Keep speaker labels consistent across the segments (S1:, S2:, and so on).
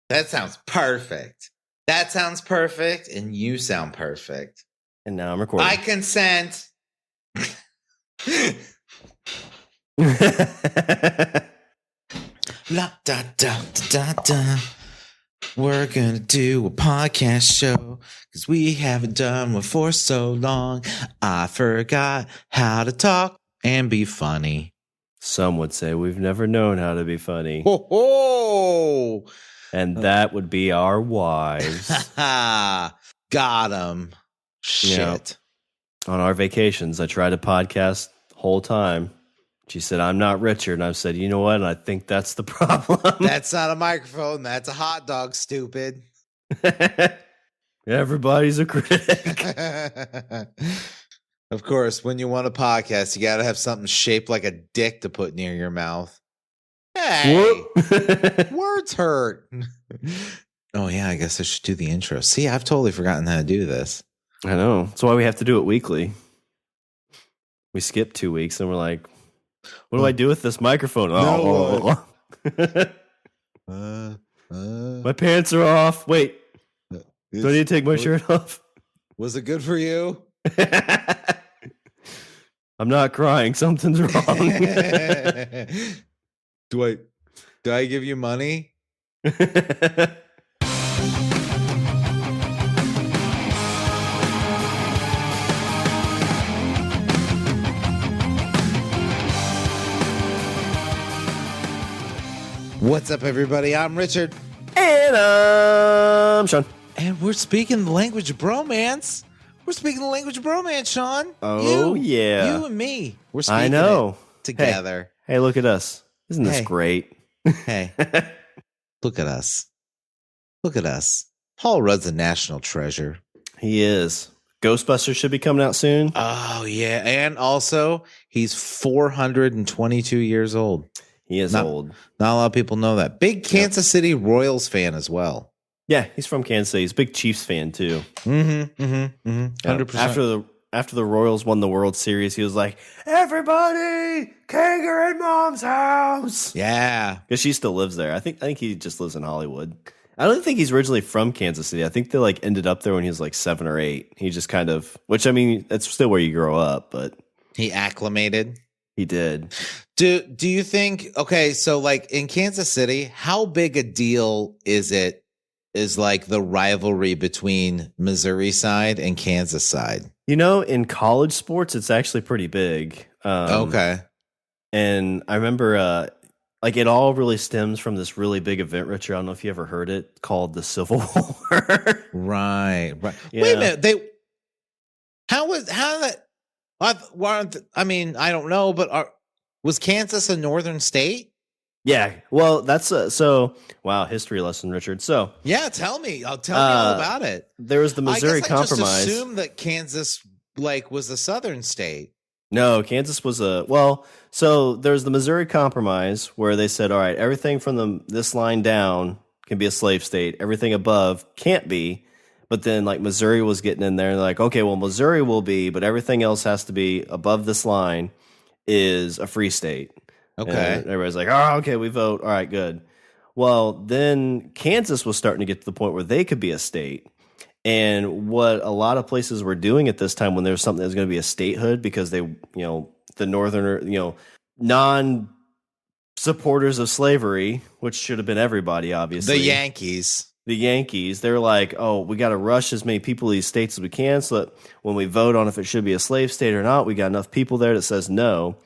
S1: That sounds perfect. That sounds perfect, and you sound perfect.
S2: And now I'm recording.
S1: I consent. La da da da da. We're gonna do a podcast show because we haven't done one for so long. I forgot how to talk and be funny.
S2: Some would say we've never known how to be funny.
S1: Ho ho!
S2: And that would be our wives.
S1: Got him. Shit.
S2: Yeah. On our vacations, I tried to podcast the whole time. She said, I'm not Richard. And I said, you know what? And I think that's the problem.
S1: That's not a microphone. That's a hot dog, stupid.
S2: Everybody's a critic.
S1: Of course, when you want a podcast, you got to have something shaped like a dick to put near your mouth. Hey, words hurt. Oh, yeah, I guess I should do the intro. See, I've totally forgotten how to do this.
S2: I know. That's why we have to do it weekly. We skip 2 weeks and we're like, what do I do with this microphone? My pants are off. Wait, do I need to take my shirt off?
S1: Was it good for you?
S2: I'm not crying. Something's wrong.
S1: Do I give you money? What's up, everybody? I'm Richard.
S2: And I'm Shawn.
S1: And we're speaking the language of bromance. We're speaking the language of bromance, Shawn.
S2: Oh, yeah.
S1: You and me. We're speaking it together.
S2: Hey, look at us. Isn't this great?
S1: Hey, look at us. Look at us. Paul Rudd's a national treasure.
S2: He is. Ghostbusters should be coming out soon.
S1: Oh, yeah. And also, he's 422 years old.
S2: He is old.
S1: Not a lot of people know that. Big Kansas City Royals fan as well.
S2: Yeah, he's from Kansas City. He's a big Chiefs fan, too.
S1: 100%.
S2: After the Royals won the World Series, he was like, everybody, Kanger and Mom's house.
S1: Yeah.
S2: Because she still lives there. I think he just lives in Hollywood. I don't think he's originally from Kansas City. I think they ended up there when he was 7 or 8. He just kind of, which I mean, that's still where you grow up, but
S1: he acclimated.
S2: He did.
S1: Do you think, okay, so in Kansas City, how big a deal is the rivalry between Missouri side and Kansas side?
S2: In college sports, it's actually pretty big.
S1: Okay.
S2: And I remember, it all really stems from this really big event, Richard. I don't know if you ever heard it, called the Civil War.
S1: Right.
S2: Yeah.
S1: Wait a minute. I mean, I don't know, but was Kansas a northern state?
S2: Yeah. Well, that's wow, history lesson, Richard. So
S1: yeah, tell me all about it.
S2: There was the Missouri Compromise.
S1: I just assumed that Kansas was a southern state.
S2: No, Kansas was so there's the Missouri Compromise where they said, all right, everything from this line down can be a slave state. Everything above can't be. But then Missouri was getting in there and they're like, okay, well, Missouri will be, but everything else has to be above this line is a free state.
S1: Okay.
S2: And everybody's like, oh, okay, we vote. All right, good. Well, then Kansas was starting to get to the point where they could be a state. And what a lot of places were doing at this time when there was something that was going to be a statehood because they, the northern, non-supporters of slavery, which should have been everybody, obviously. The Yankees, they're like, oh, we got to rush as many people to these states as we can so that when we vote on if it should be a slave state or not, we got enough people there that says no.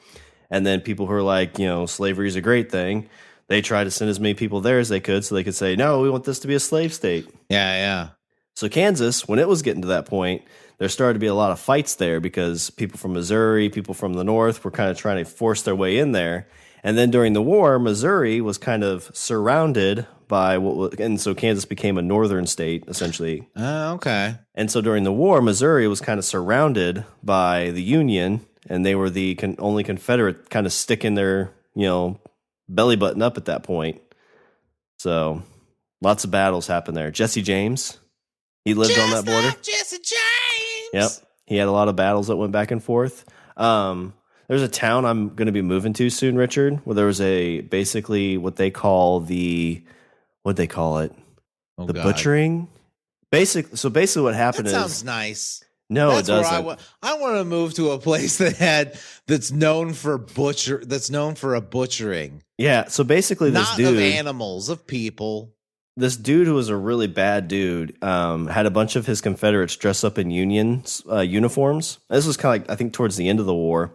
S2: And then people who are like, slavery is a great thing, they try to send as many people there as they could so they could say, no, we want this to be a slave state.
S1: Yeah.
S2: So Kansas, when it was getting to that point, there started to be a lot of fights there because people from Missouri, people from the north were kind of trying to force their way in there. And then during the war, Missouri was kind of surrounded by and so Kansas became a northern state, essentially.
S1: Okay.
S2: And so during the war, Missouri was kind of surrounded by the Union, and they were the only Confederate kind of sticking their, belly button up at that point. So lots of battles happened there. Jesse James, he lived on that border.
S1: Jesse James!
S2: Yep. He had a lot of battles that went back and forth. There's a town I'm going to be moving to soon, Richard, where there was basically what they call it? The butchering? Basically what happened is...
S1: That sounds nice.
S2: No, it doesn't.
S1: I want to move to a place that's known for a butchering.
S2: Yeah, so basically this dude...
S1: Not of animals, of people.
S2: This dude who was a really bad dude had a bunch of his Confederates dress up in uniforms. This was kind of like, I think, towards the end of the war.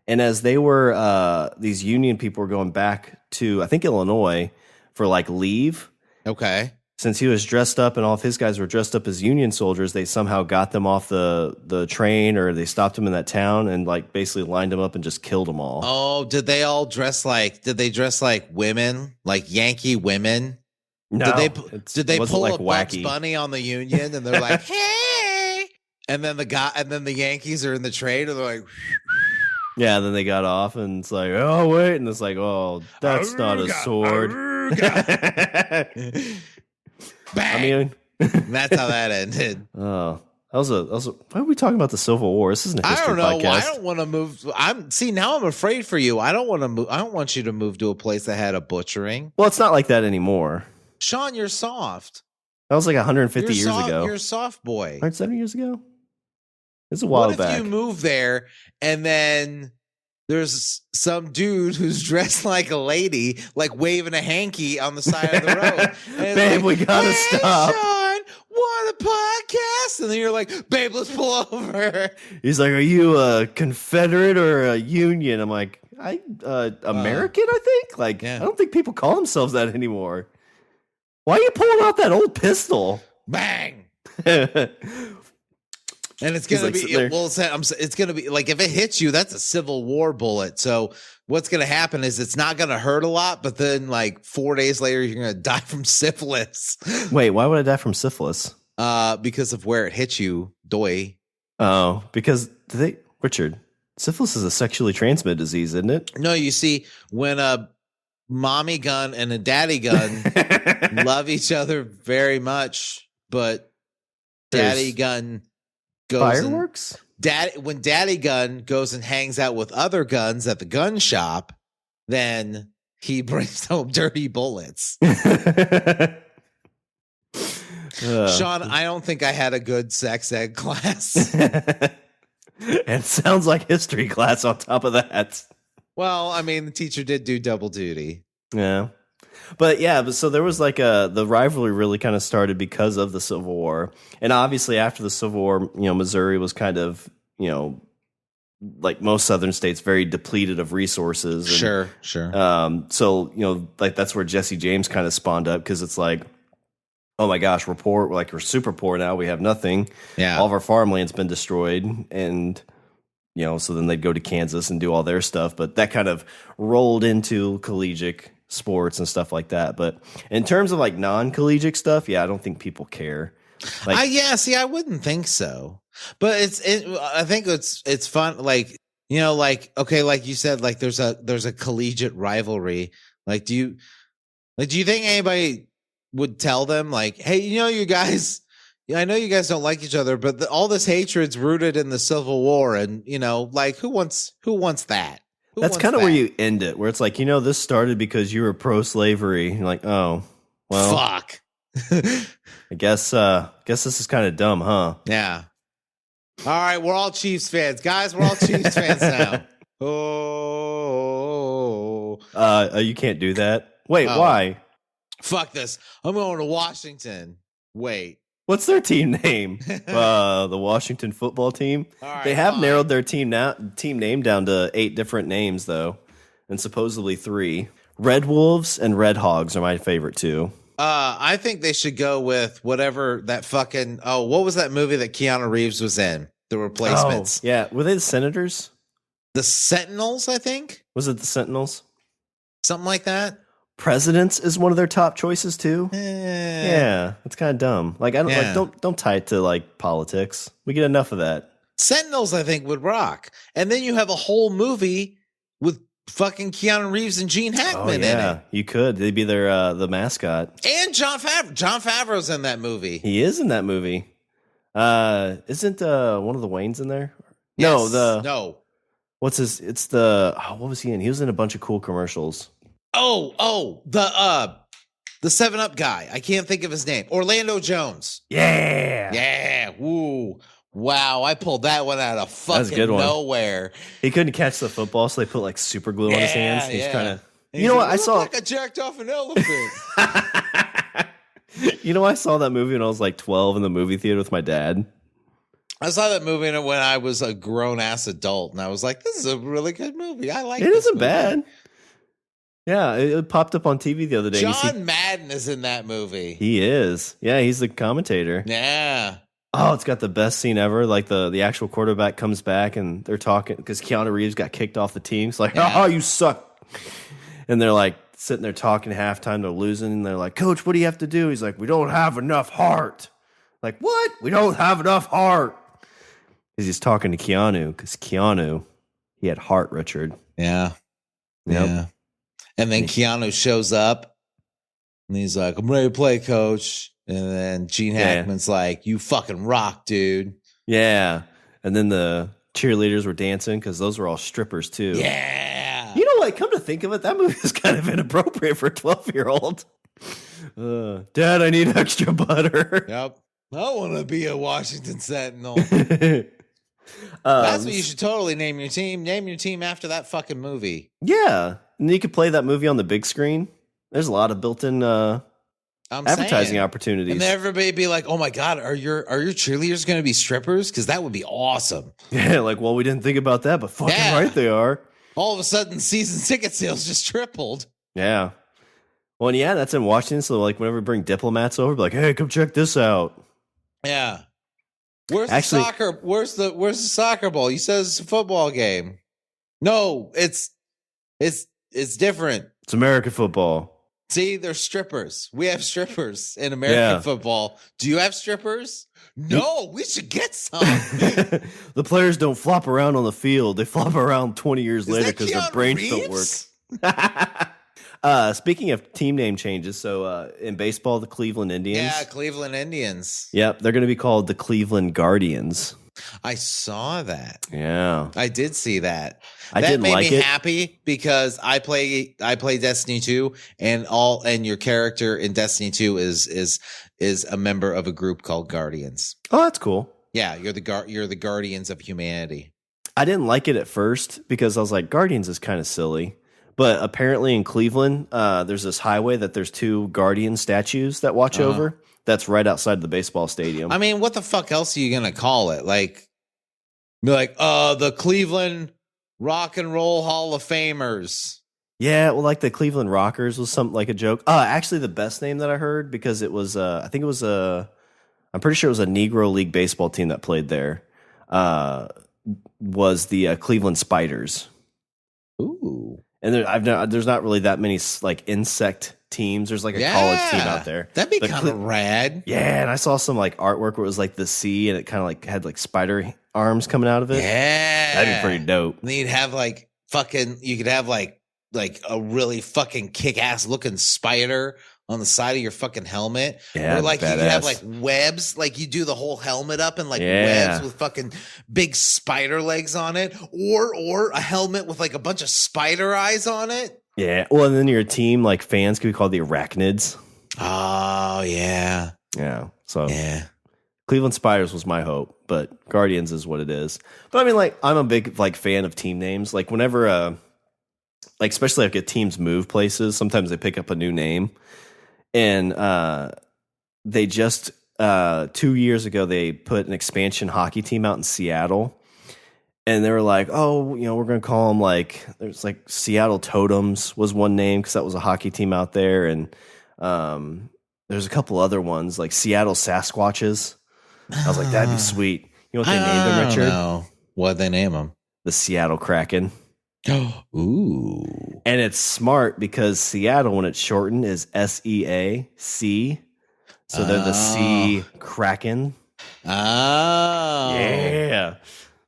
S2: And as they were, these Union people were going back to, I think, Illinois for like leave.
S1: Okay.
S2: Since he was dressed up and all of his guys were dressed up as Union soldiers, they somehow got them off the train, or they stopped them in that town and like basically lined them up and just killed them all.
S1: Oh, did they dress like women, like Yankee women?
S2: No.
S1: Did they pull
S2: like
S1: a
S2: wacky
S1: Bugs Bunny on the Union and they're like, hey, and then the Yankees are in the train and they're like,
S2: yeah, and then they got off and it's like, oh wait, and it's like, oh, that's not a sword.
S1: Bang.
S2: I mean,
S1: that's how that ended.
S2: Oh, that was a. Why are we talking about the Civil War? This isn't a history podcast.
S1: I don't know. I don't want to move. Now I'm afraid for you. I don't want to move. I don't want you to move to a place that had a butchering.
S2: Well, it's not like that anymore.
S1: Shawn, you're soft.
S2: That was like 150 years ago.
S1: You're a soft boy.
S2: 170 years ago. It's a while back.
S1: What if you move there and then there's some dude who's dressed like a lady, like waving a hanky on the side of the road.
S2: Babe, we gotta stop.
S1: Shawn, what a podcast! And then you're like, babe, let's pull over.
S2: He's like, are you a Confederate or a Union? I'm like, American, I think. Like, yeah. I don't think people call themselves that anymore. Why are you pulling out that old pistol?
S1: Bang! And it's gonna be it's gonna be like, if it hits you, that's a Civil War bullet. So what's gonna happen is it's not gonna hurt a lot, but then like 4 days later, you're gonna die from syphilis.
S2: Wait, why would I die from syphilis?
S1: Because of where it hit you, doy.
S2: Oh, because Richard, syphilis is a sexually transmitted disease, isn't it?
S1: No, you see, when a mommy gun and a daddy gun love each other very much, but daddy gun goes
S2: fireworks.
S1: When daddy gun goes and hangs out with other guns at the gun shop, then he brings home dirty bullets. Shawn, I don't think I had a good sex ed class.
S2: And it sounds like history class on top of that.
S1: Well, I mean, the teacher did do double duty.
S2: Yeah. But so there was like the rivalry really kind of started because of the Civil War. And obviously after the Civil War, Missouri was kind of, like most southern states, very depleted of resources. And,
S1: Sure.
S2: So, like that's where Jesse James kind of spawned up, because it's like, oh my gosh, we're poor. Like we're super poor now. We have nothing.
S1: Yeah.
S2: All of our farmland's been destroyed. And, so then they'd go to Kansas and do all their stuff. But that kind of rolled into collegiate sports and stuff like that. But in terms of like non-collegiate stuff, I don't think people care. Like,
S1: I wouldn't think so. But I think it's fun. Like, okay, like you said, like there's a collegiate rivalry. Like, do you think anybody would tell them like, hey, you guys, I know you guys don't like each other, but all this hatred's rooted in the Civil War, and like who wants that?
S2: That's kind of where you end it, where it's like, this started because you were pro-slavery. You're like, oh, well,
S1: fuck.
S2: I guess this is kind of dumb, huh?
S1: Yeah. All right, we're all Chiefs fans, guys. We're all Chiefs fans now. Oh.
S2: You can't do that. Wait, why?
S1: Fuck this. I'm going to Washington. Wait.
S2: What's their team name? The Washington football team.
S1: Right,
S2: they have narrowed their team name down to 8 different names, though, and supposedly 3. Red Wolves and Red Hogs are my favorite too.
S1: I think they should go with whatever that fucking. Oh, what was that movie that Keanu Reeves was in? The Replacements.
S2: Oh, yeah, were they the Senators?
S1: The Sentinels, I think.
S2: Was it the Sentinels?
S1: Something like that.
S2: Presidents is one of their top choices too. Yeah, it's kind of dumb. Like don't tie it to like politics. We get enough of that.
S1: Sentinels, I think, would rock. And then you have a whole movie with fucking Keanu Reeves and Gene Hackman in it.
S2: You could. They'd be their the mascot.
S1: And Jon Favreau. Jon Favreau's in that movie.
S2: He is in that movie. Isn't one of the Waynes in there?
S1: Yes.
S2: No. What's his? It's the. What was he in? He was in a bunch of cool commercials.
S1: The The 7-Up guy. I can't think of his name. Orlando Jones.
S2: Yeah.
S1: Yeah. Woo. Wow, I pulled that one out of fucking nowhere.
S2: He couldn't catch the football, so they put like super glue on his hands. He's trying to. You know what? I saw
S1: like I jacked off an elephant.
S2: You know, I saw that movie when I was like 12 in the movie theater with my dad.
S1: I saw that movie when I was a grown ass adult, and I was like, "This is a really good movie. I like it. It
S2: isn't bad." Yeah, it popped up on TV the other day.
S1: John Madden is in that movie.
S2: He is. Yeah, he's the commentator.
S1: Yeah.
S2: Oh, it's got the best scene ever. Like the actual quarterback comes back and they're talking because Keanu Reeves got kicked off the team. It's like, oh, you suck. And they're like sitting there talking halftime. They're losing. And they're like, Coach, what do you have to do? He's like, we don't have enough heart. Like, what? We don't have enough heart. Because he's talking to Keanu because Keanu, he had heart, Richard.
S1: Yeah.
S2: Yep.
S1: Yeah. And then Keanu shows up and he's like, I'm ready to play, Coach. And then Gene Hackman's like, you fucking rock, dude.
S2: Yeah. And then the cheerleaders were dancing because those were all strippers, too.
S1: Yeah.
S2: You know what? Come to think of it, that movie is kind of inappropriate for a 12-year-old. Dad, I need extra butter.
S1: Yep. I want to be a Washington Sentinel. That's what you should totally name your team. Name your team after that fucking movie.
S2: Yeah. And you could play that movie on the big screen. There's a lot of built-in advertising opportunities.
S1: And everybody be like, oh my God, are your cheerleaders going to be strippers? Because that would be awesome.
S2: Yeah, like, well, we didn't think about that, but fucking right they are.
S1: All of a sudden, season ticket sales just tripled.
S2: Yeah. Well, and that's in Washington. So, like, whenever we bring diplomats over, be like, hey, come check this out.
S1: Yeah. Where's the soccer ball? You said it's a football game. No, it's different.
S2: It's American football.
S1: See, they're strippers. We have strippers in American football. Do you have strippers? No, we should get some.
S2: The players don't flop around on the field. They flop around 20 years later because their brains don't work. Speaking of team name changes, so in baseball, the Cleveland Indians.
S1: Yeah, Cleveland Indians.
S2: Yep, they're going to be called the Cleveland Guardians.
S1: I saw that.
S2: Yeah,
S1: I did see that.
S2: That made me
S1: happy because I play Destiny 2, and your character in Destiny 2 is a member of a group called Guardians.
S2: Oh, that's cool.
S1: Yeah, you're the Guardians of humanity.
S2: I didn't like it at first because I was like, Guardians is kind of silly. But apparently in Cleveland, there's this highway that there's 2 Guardian statues that watch over. That's right outside the baseball stadium.
S1: I mean, what the fuck else are you going to call it? Like, be like, the Cleveland Rock and Roll Hall of Famers.
S2: Yeah, well, like the Cleveland Rockers was something like a joke. Actually, the best name that I heard, because it was, I'm pretty sure it was a Negro League baseball team that played there, was the Cleveland Spiders.
S1: Ooh.
S2: And there's not really that many like insect teams. There's like a college team out there.
S1: That'd be kind of rad.
S2: Yeah, and I saw some like artwork where it was like the sea and it kind of like had like spider arms coming out of it.
S1: Yeah,
S2: that'd be pretty dope.
S1: And you'd have like you could have like a really fucking kick-ass looking spider on the side of your fucking helmet.
S2: Yeah,
S1: or like you could have like webs, like you do the whole helmet up and like webs with fucking big spider legs on it, or a helmet with like a bunch of spider eyes on it.
S2: Yeah. Well, and then your team, like fans, could be called the Arachnids.
S1: Oh yeah.
S2: Yeah. So
S1: yeah.
S2: Cleveland Spiders was my hope, but Guardians is what it is. But I mean, like, I'm a big like fan of team names. Like whenever like especially if teams move places, sometimes they pick up a new name. And they just 2 years ago they put an expansion hockey team out in Seattle, and they were like, "Oh, we're going to call them like there's like Seattle Totems was one name because that was a hockey team out there, and there's a couple other ones like Seattle Sasquatches." I was like, "That'd be sweet." You know what they named them, Richard?
S1: No. What'd they name them?
S2: The Seattle Kraken.
S1: Ooh.
S2: And it's smart because Seattle, when it's shortened, is SEAC. So they're the Sea Kraken.
S1: Oh.
S2: Yeah.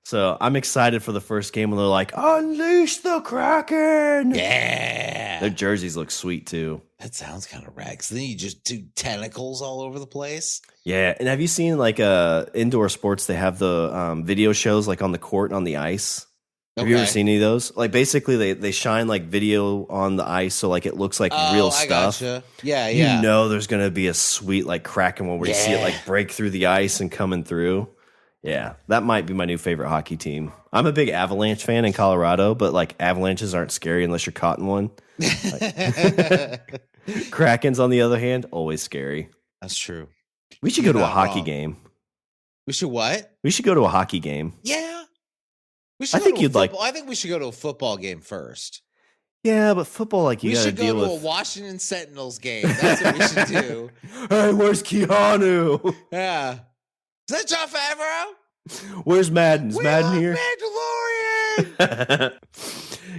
S2: So I'm excited for the first game when they're like, unleash the Kraken.
S1: Yeah.
S2: Their jerseys look sweet too.
S1: That sounds kind of rad. So then you just do tentacles all over the place.
S2: Yeah. And have you seen like indoor sports? They have the video shows like on the court and on the ice. Have you ever seen any of those? Like basically they shine like video on the ice so like it looks like real stuff.
S1: Gotcha. Yeah.
S2: You know there's gonna be a sweet like cracking one where you see it like break through the ice and coming through. Yeah, that might be my new favorite hockey team. I'm a big Avalanche fan in Colorado, but like avalanches aren't scary unless you're caught in one. Krakens, on the other hand, always scary.
S1: That's true.
S2: We should go to a hockey game.
S1: We should what?
S2: We should go to a hockey game.
S1: Yeah.
S2: I think you'd like.
S1: I think we should go to a football game first.
S2: Yeah, but football, like you got to deal with.
S1: We should go to a Washington Sentinels game. That's what we should do.
S2: Hey, where's Keanu?
S1: Yeah. Is that John Favreau?
S2: Where's Madden? Is Madden here?
S1: Mandalorian.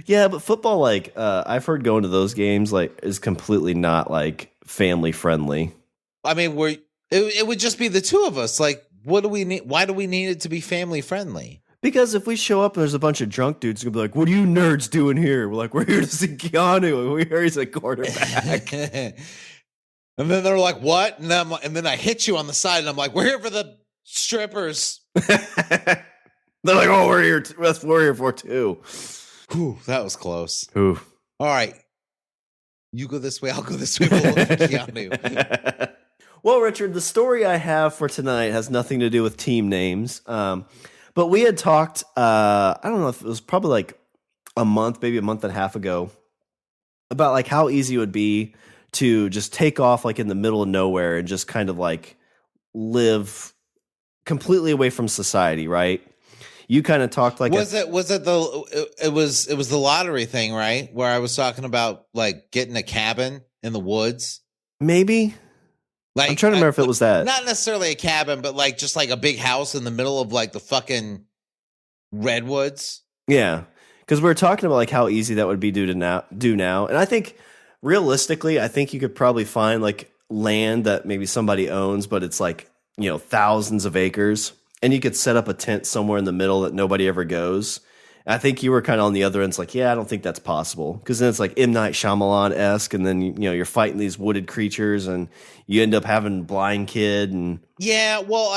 S2: Yeah, but football, like I've heard going to those games, like is completely not like family friendly.
S1: I mean, it would just be the two of us. Like, what do we need? Why do we need it to be family friendly?
S2: Because if we show up and there's a bunch of drunk dudes, gonna be like, "What are you nerds doing here?" We're like, "We're here to see Keanu. We hear he's a quarterback."
S1: And then they're like, "What?" And then I hit you on the side, and I'm like, "We're here for the strippers."
S2: They're like, "Oh, we're here. That's what we're here for too."
S1: Whew, that was close.
S2: Ooh.
S1: All right, you go this way. I'll go this way. We'll look for Keanu.
S2: Well, Richard, the story I have for tonight has nothing to do with team names. But we had talked, I don't know if it was probably like a month, maybe a month and a half ago, about like how easy it would be to just take off like in the middle of nowhere and just kind of like live completely away from society, right? You kind of talked like
S1: it was the lottery thing, right? Where I was talking about like getting a cabin in the woods.
S2: Maybe. Like, I'm trying to remember if it was that.
S1: Not necessarily a cabin, but like just like a big house in the middle of like the fucking redwoods.
S2: Yeah, because we were talking about like how easy that would be do now, and I think realistically, I think you could probably find like land that maybe somebody owns, but it's like thousands of acres, and you could set up a tent somewhere in the middle that nobody ever goes. I think you were kind of on the other end. It's like, yeah, I don't think that's possible. Because then it's like M. Night Shyamalan-esque, and then you're fighting these wooded creatures, and you end up having blind kid. And
S1: yeah, well,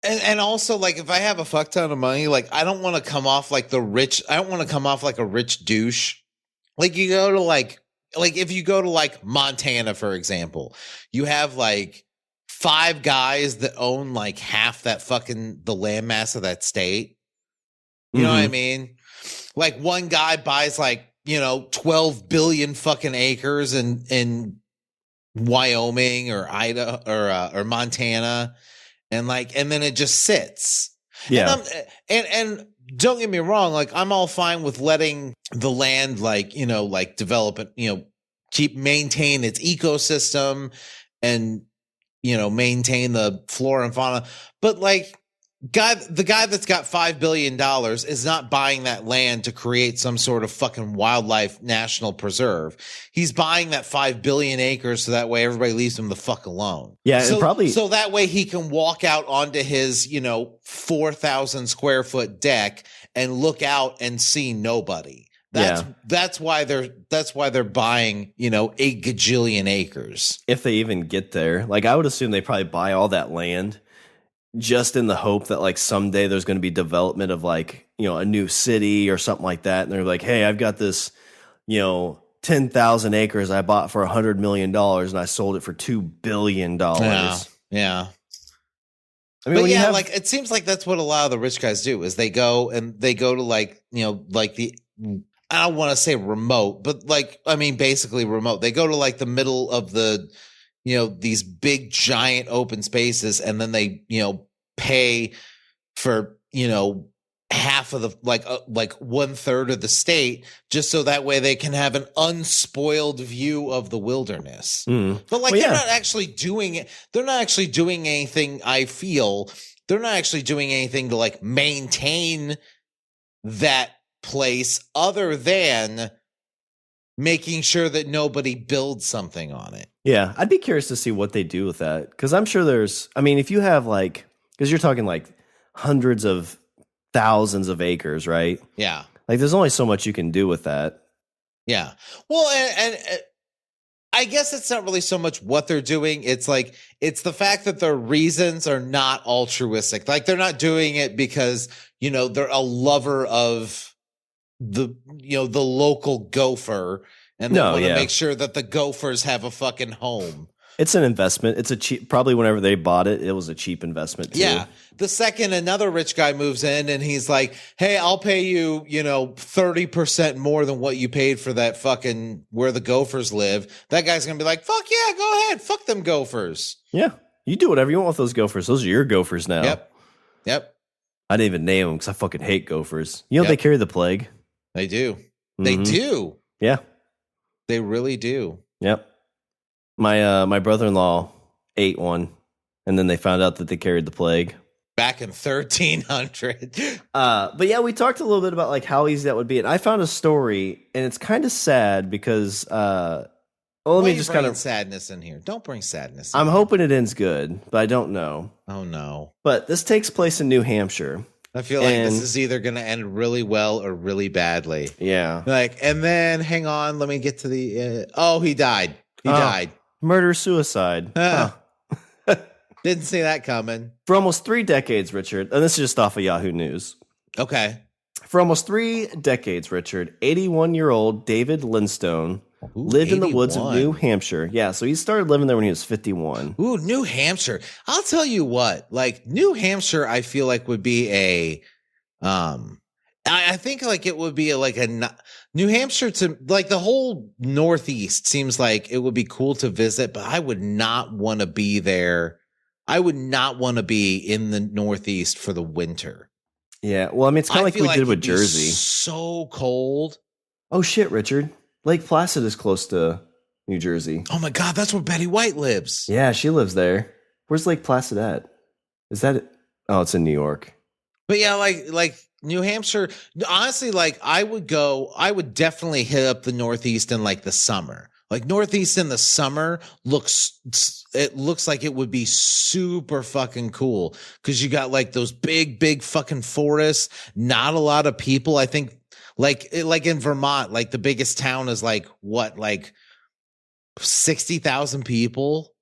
S1: and also like if I have a fuck ton of money, like I don't want to come off like the rich. I don't want to come off like a rich douche. Like you go to like if you go to like Montana, for example, you have like 5 guys that own like half that fucking the landmass of that state. You know what I mean? Like one guy buys like, 12 billion fucking acres in Wyoming or Idaho or Montana. And then it just sits.
S2: Yeah.
S1: And don't get me wrong. Like I'm all fine with letting the land, like develop it, maintain its ecosystem and, maintain the flora and fauna. But like, the guy that's got $5 billion is not buying that land to create some sort of fucking wildlife national preserve. He's buying that 5 billion acres so that way everybody leaves him the fuck alone.
S2: Yeah,
S1: so,
S2: and probably
S1: so that way he can walk out onto his 4,000 square foot deck and look out and see nobody. That's why they're buying 8 gajillion acres.
S2: If they even get there, like I would assume they probably buy all that land just in the hope that like someday there's going to be development of like, a new city or something like that. And they're like, hey, I've got this, 10,000 acres I bought for $100 million and I sold it for $2 billion.
S1: Yeah.
S2: I mean,
S1: like it seems like that's what a lot of the rich guys do is they go to like, like the, I don't want to say remote, but like, I mean, basically remote. They go to like the middle of the, these big giant open spaces, and then they, pay for, half of the, like 1/3 of the state, just so that way they can have an unspoiled view of the wilderness. But like, they're not actually doing it. They're not actually doing anything. I feel they're not actually doing anything to like maintain that place other than making sure that nobody builds something on it.
S2: Yeah, I'd be curious to see what they do with that, because I'm sure if you have like, because you're talking like hundreds of thousands of acres, right?
S1: Yeah.
S2: Like there's only so much you can do with that.
S1: Yeah. Well, and I guess it's not really so much what they're doing. It's like, it's the fact that their reasons are not altruistic. Like they're not doing it because, they're a lover of the local gopher and they want to make sure that the gophers have a fucking home.
S2: It's an investment. It's a cheap, probably whenever they bought it, it was a cheap investment too.
S1: Yeah. The second another rich guy moves in and he's like, hey, I'll pay you, 30% more than what you paid for that fucking where the gophers live. That guy's going to be like, fuck yeah, go ahead. Fuck them gophers.
S2: Yeah. You do whatever you want with those gophers. Those are your gophers now.
S1: Yep.
S2: I didn't even name them because I fucking hate gophers. They carry the plague.
S1: They do.
S2: Mm-hmm.
S1: They do.
S2: Yeah.
S1: They really do.
S2: Yep. My brother-in-law ate one, and then they found out that they carried the plague.
S1: Back in 1300.
S2: But yeah, we talked a little bit about like how easy that would be. And I found a story, and it's kind of sad because let me just kind of
S1: sadness in here. Don't bring sadness.
S2: I'm hoping it ends good, but I don't know.
S1: Oh no.
S2: But this takes place in New Hampshire.
S1: I feel like this is either going to end really well or really badly.
S2: Yeah.
S1: And then hang on, let me get to the he died. He died.
S2: Murder-suicide.
S1: Didn't see that coming.
S2: For almost 3 decades, Richard, and this is just off of Yahoo News.
S1: Okay.
S2: For almost 3 decades, Richard, 81-year-old David Linstone lived in the woods of New Hampshire. Yeah, so he started living there when he was 51.
S1: Ooh, New Hampshire. I'll tell you what, like New Hampshire, I feel like would be I think like it would be like a New Hampshire to like the whole Northeast seems like it would be cool to visit, but I would not want to be there. I would not want to be in the Northeast for the winter.
S2: Yeah. Well, I mean, it's kind of like we did with Jersey.
S1: So cold.
S2: Oh shit, Richard. Lake Placid is close to New Jersey.
S1: Oh my God. That's where Betty White lives.
S2: Yeah. She lives there. Where's Lake Placid at? Is that it? Oh, it's in New York.
S1: But yeah, like New Hampshire, honestly, like I would definitely hit up the Northeast in like the summer. Like Northeast in the summer looks like it would be super fucking cool because you got like those big fucking forests, not a lot of people. I think like in Vermont, like the biggest town is like what, like 60,000 people.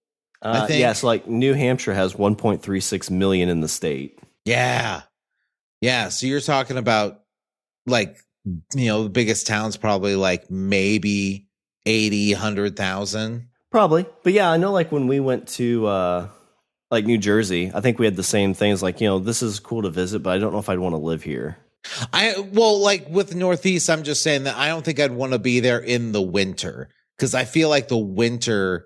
S1: I think.
S2: Yeah, so like New Hampshire has 1.36 million in the state.
S1: Yeah. Yeah, so you're talking about like, the biggest town's probably like maybe 80, 100,000.
S2: Probably. But yeah, I know like when we went to like New Jersey, I think we had the same things like, this is cool to visit, but I don't know if I'd want to live here.
S1: Like with the Northeast, I'm just saying that I don't think I'd want to be there in the winter because I feel like the winters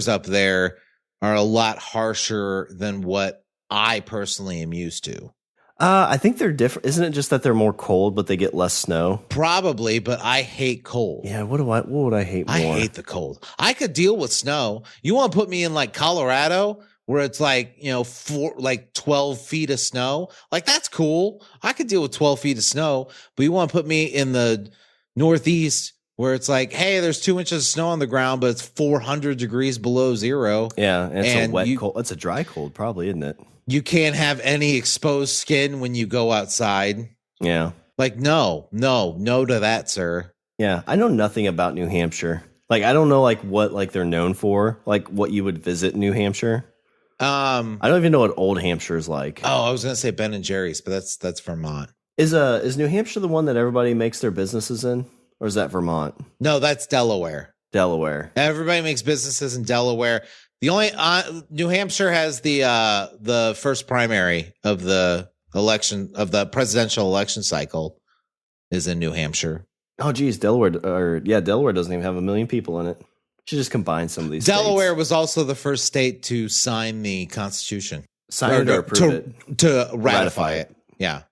S1: up there are a lot harsher than what I personally am used to.
S2: I think they're different. Isn't it just that they're more cold, but they get less snow? Probably,
S1: but I hate cold.
S2: Yeah, what would I hate more?
S1: I hate the cold. I could deal with snow. You want to put me in like Colorado where it's like, 12 feet of snow? Like that's cool. I could deal with 12 feet of snow, but you want to put me in the Northeast where it's like, hey, there's 2 inches of snow on the ground, but it's 400 degrees below zero.
S2: Yeah, and it's a wet cold. It's a dry cold probably, isn't it?
S1: You can't have any exposed skin when you go outside.
S2: Yeah.
S1: Like, no to that, sir.
S2: Yeah. I know nothing about New Hampshire. Like, I don't know like what like they're known for, like what you would visit in New Hampshire. I don't even know what Old Hampshire is like.
S1: Oh, I was going to say Ben and Jerry's, but that's Vermont.
S2: Is New Hampshire the one that everybody makes their businesses in? Or is that Vermont?
S1: No, that's Delaware.
S2: Delaware.
S1: Everybody makes businesses in Delaware. The only New Hampshire has the first primary of the election of the presidential election cycle is in New Hampshire.
S2: Oh, geez, Delaware doesn't even have 1 million people in it. Should just combine some of these.
S1: Delaware
S2: states.
S1: was also the first state to sign the Constitution,
S2: sign or approve it
S1: to ratify it. Yeah,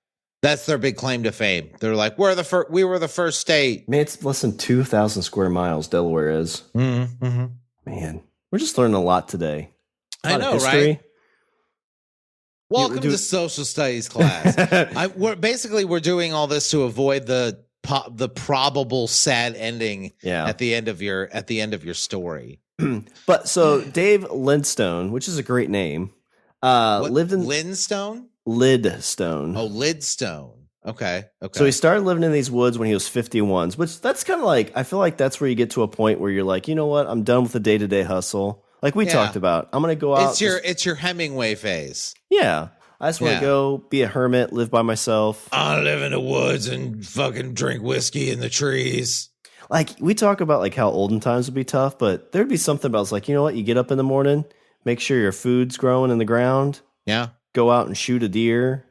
S1: that's their big claim to fame. They're like, we were the first state.
S2: Man, it's less than 2,000 square miles. Delaware is.
S1: Mm-hmm.
S2: Man. We're just learning a lot today.
S1: I know, right? Welcome to social studies class. We're doing all this to avoid the probable sad ending at the end of your story.
S2: But so Dave Lidstone, which is a great name, lived in
S1: Lidstone.
S2: Lidstone.
S1: Oh, Lidstone. Okay.
S2: So he started living in these woods when he was 51, which that's kind of like, I feel like that's where you get to a point where you're like, you know what? I'm done with the day-to-day hustle. Like we talked about. I'm going to go out.
S1: It's your Hemingway phase.
S2: Yeah. I just want to go be a hermit, live by myself.
S1: I live in the woods and fucking drink whiskey in the trees.
S2: Like we talk about like how olden times would be tough, but there'd be something about like, you know what? You get up in the morning, make sure your food's growing in the ground.
S1: Yeah.
S2: Go out and shoot a deer,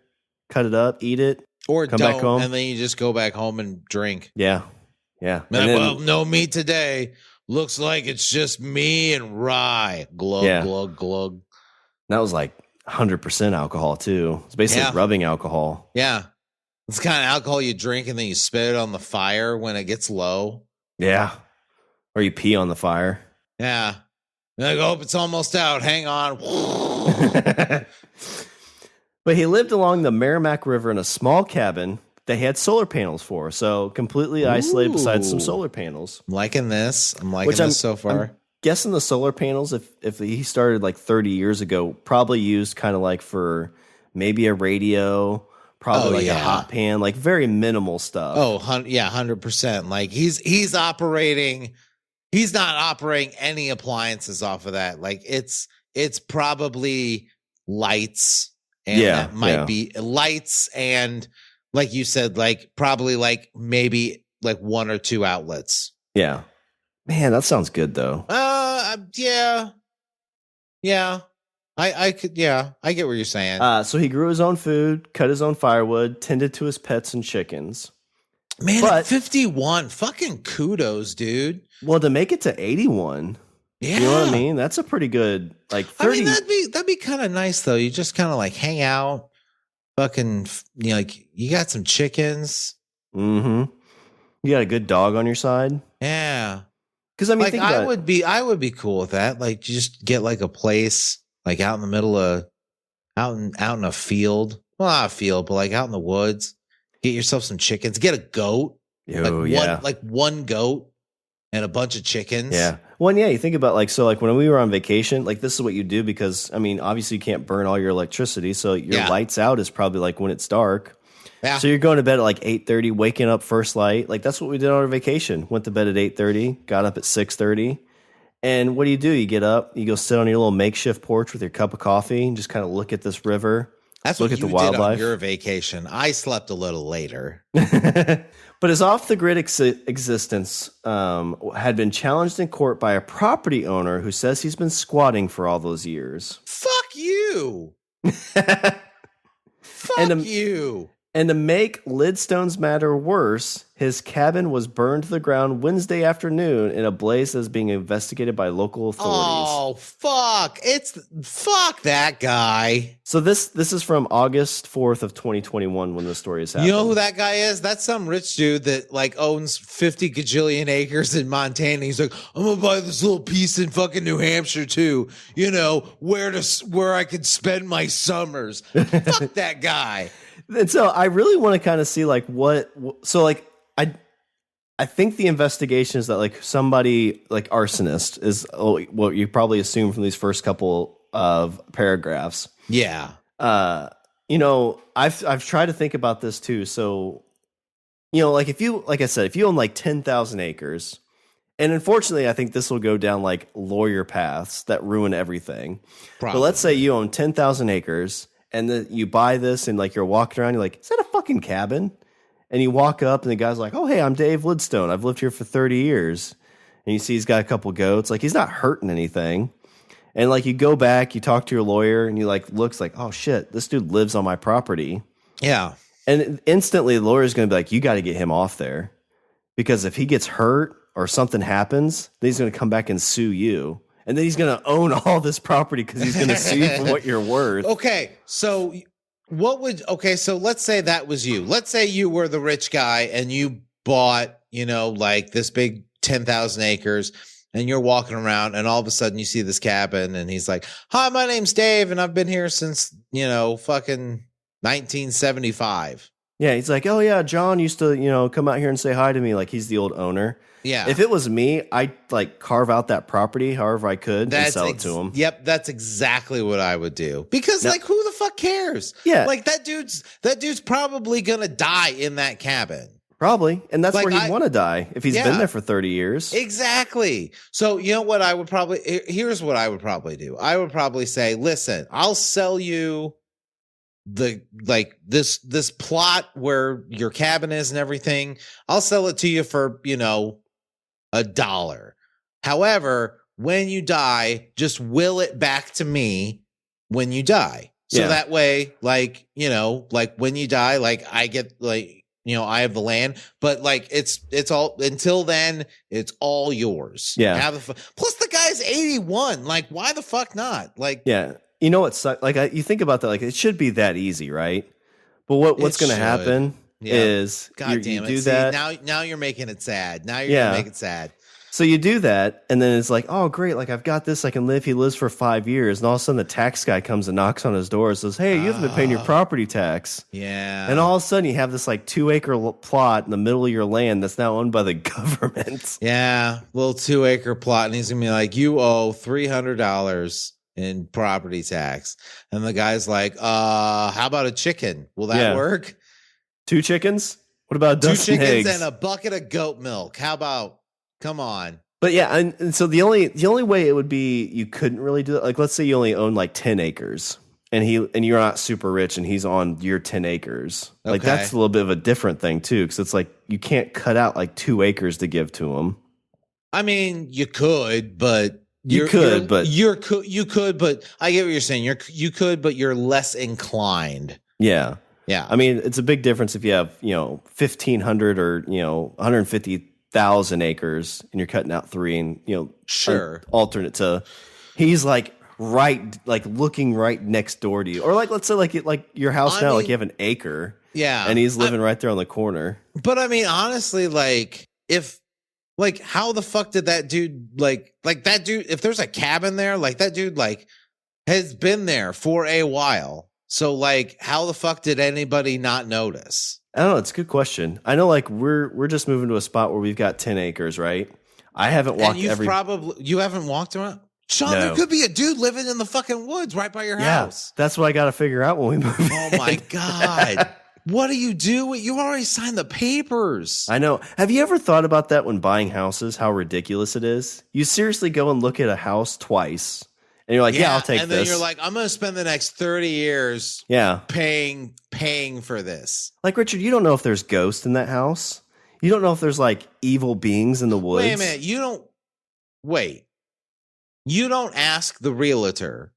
S2: cut it up, eat it.
S1: Or come back home. And then you just go back home and drink.
S2: Yeah. Yeah.
S1: Well, no meat today. Looks like it's just me and rye. Glug, glug, glug.
S2: That was like 100% alcohol, too. It's basically rubbing alcohol.
S1: Yeah. It's the kind of alcohol you drink and then you spit it on the fire when it gets low.
S2: Yeah. Or you pee on the fire.
S1: Yeah. Like, oh, it's almost out. Hang on.
S2: But he lived along the Merrimack River in a small cabin they had solar panels for. So completely isolated besides some solar panels.
S1: I'm liking this. I'm liking this so far.
S2: I'm guessing the solar panels, if he started like 30 years ago, probably used kind of like for maybe a radio, probably a hot pan, like very minimal stuff.
S1: Oh, yeah, 100%. Like he's operating. He's not operating any appliances off of that. Like it's probably lights. And that might be lights and, like you said, like probably like maybe like one or two outlets.
S2: Yeah. Man, that sounds good though.
S1: Yeah. I could, I get what you're saying.
S2: So he grew his own food, cut his own firewood, tended to his pets and chickens.
S1: Man, at 51, fucking kudos, dude.
S2: Well, to make it to 81. Yeah. You know what I mean? That's a pretty good, like 30.
S1: I mean, that'd be kind of nice though. You just kind of like hang out, fucking, you know, like you got some chickens.
S2: Mm-hmm. You got a good dog on your side.
S1: Yeah.
S2: Because I mean,
S1: like I would be cool with that. Like just get like a place like out in the middle of out in a field. Well, not a field, but like out in the woods. Get yourself some chickens. Get a goat. One goat and a bunch of chickens.
S2: Yeah. Well, yeah, you think about like, so like when we were on vacation, like this is what you do because, I mean, obviously you can't burn all your electricity. So your lights out is probably like when it's dark. Yeah. So you're going to bed at like 8:30, waking up first light. Like that's what we did on our vacation. Went to bed at 8:30, got up at 6:30. And what do? You get up, you go sit on your little makeshift porch with your cup of coffee and just kind of look at this river.
S1: That's
S2: look
S1: what
S2: at the
S1: you
S2: wildlife.
S1: did on your vacation. I slept a little later.
S2: But his off-the-grid existence had been challenged in court by a property owner who says he's been squatting for all those years.
S1: Fuck you. Fuck you.
S2: And to make Lidstone's matter worse, his cabin was burned to the ground Wednesday afternoon in a blaze that is being investigated by local authorities.
S1: Oh, fuck. Fuck that guy.
S2: So this is from August 4th of 2021 when the story is happening.
S1: You know who that guy is? That's some rich dude that like owns 50 gajillion acres in Montana. He's like, I'm going to buy this little piece in fucking New Hampshire too. You know, where I could spend my summers. Fuck that guy.
S2: And so I really want to kind of see like I think the investigation is that like somebody like arsonist is what you probably assume from these first couple of paragraphs.
S1: Yeah.
S2: You know, I've tried to think about this too. So, you know, like I said, if you own like 10,000 acres, and unfortunately, I think this will go down like lawyer paths that ruin everything. Probably. But let's say you own 10,000 acres. And then you buy this and like you're walking around, you're like, is that a fucking cabin? And you walk up and the guy's like, oh, hey, I'm Dave Lidstone. I've lived here for 30 years. And you see he's got a couple goats. Like he's not hurting anything. And like you go back, you talk to your lawyer and you like looks like, oh shit, this dude lives on my property.
S1: Yeah.
S2: And instantly the lawyer's going to be like, you got to get him off there. Because if he gets hurt or something happens, then he's going to come back and sue you. And then he's going to own all this property because he's going to sue you for what you're worth.
S1: Okay, so so let's say that was you. Let's say you were the rich guy and you bought, you know, like this big 10,000 acres and you're walking around and all of a sudden you see this cabin and he's like, hi, my name's Dave and I've been here since, you know, fucking 1975.
S2: Yeah, he's like, oh yeah, John used to, you know, come out here and say hi to me like he's the old owner.
S1: Yeah.
S2: If it was me, I'd like carve out that property however I could and sell it to him.
S1: Yep, that's exactly what I would do. Because like who the fuck cares?
S2: Yeah.
S1: Like that dude's probably gonna die in that cabin.
S2: Probably. And that's where he'd want to die if he's been there for 30 years.
S1: Exactly. So you know what here's what I would probably do. I would probably say, listen, I'll sell you this plot where your cabin is and everything. I'll sell it to you for, $1. However, when you die, just will it back to me when you die. So that way, when you die, I get I have the land, but it's all until then, it's all yours.
S2: Yeah.
S1: Plus the guy's 81. Why the fuck not?
S2: Yeah. You know what sucks? You think about that, it should be that easy, right? But what's going to happen is
S1: God damn it.
S2: You do that.
S1: Now you're making it sad. Now you're going to make it sad.
S2: So you do that, and then it's oh, great, I've got this, I can live. He lives for 5 years, and all of a sudden the tax guy comes and knocks on his door and says, hey, you haven't been paying your property tax.
S1: Yeah.
S2: And all of a sudden you have this 2-acre plot in the middle of your land that's now owned by the government.
S1: Yeah, little 2-acre plot, and he's going to be like, you owe $300 in property tax. And the guy's like, how about a chicken? Will that work?
S2: 2 chickens? What about a dozen
S1: 2 chickens
S2: eggs?
S1: and a bucket of goat milk? How about... Come on.
S2: But yeah, and so the only way it would be you couldn't really do it. Let's say you only own 10 acres and you're not super rich and he's on your 10 acres.
S1: Okay.
S2: That's a little bit of a different thing too, because it's you can't cut out 2 acres to give to him. I
S1: mean, you could, but
S2: you could, but
S1: I get what you're saying. You could, but you're less inclined.
S2: Yeah.
S1: Yeah.
S2: I mean, it's a big difference if you have, 1,500 or, 150,000 acres and you're cutting out 3 and,
S1: sure.
S2: Alternate to, he's looking right next door to you. Or let's say your house now, you have an acre.
S1: Yeah.
S2: And he's living right there on the corner.
S1: But I mean, honestly, how the fuck did that dude, that dude, if there's a cabin there, that dude, has been there for a while. So, how the fuck did anybody not notice?
S2: I don't know. It's a good question. I know, we're just moving to a spot where we've got 10 acres, right? I haven't walked
S1: you haven't walked around? Shawn, There could be a dude living in the fucking woods right by your house.
S2: That's what I got to figure out when we move
S1: Oh, my God. What do you do? You already signed the papers.
S2: I know. Have you ever thought about that when buying houses, how ridiculous it is? You seriously go and look at a house twice. And you're like, I'll take this.
S1: And then you're like, I'm going to spend the next 30 years paying for this.
S2: Richard, you don't know if there's ghosts in that house. You don't know if there's evil beings in the woods.
S1: Wait a minute. You don't ask the realtor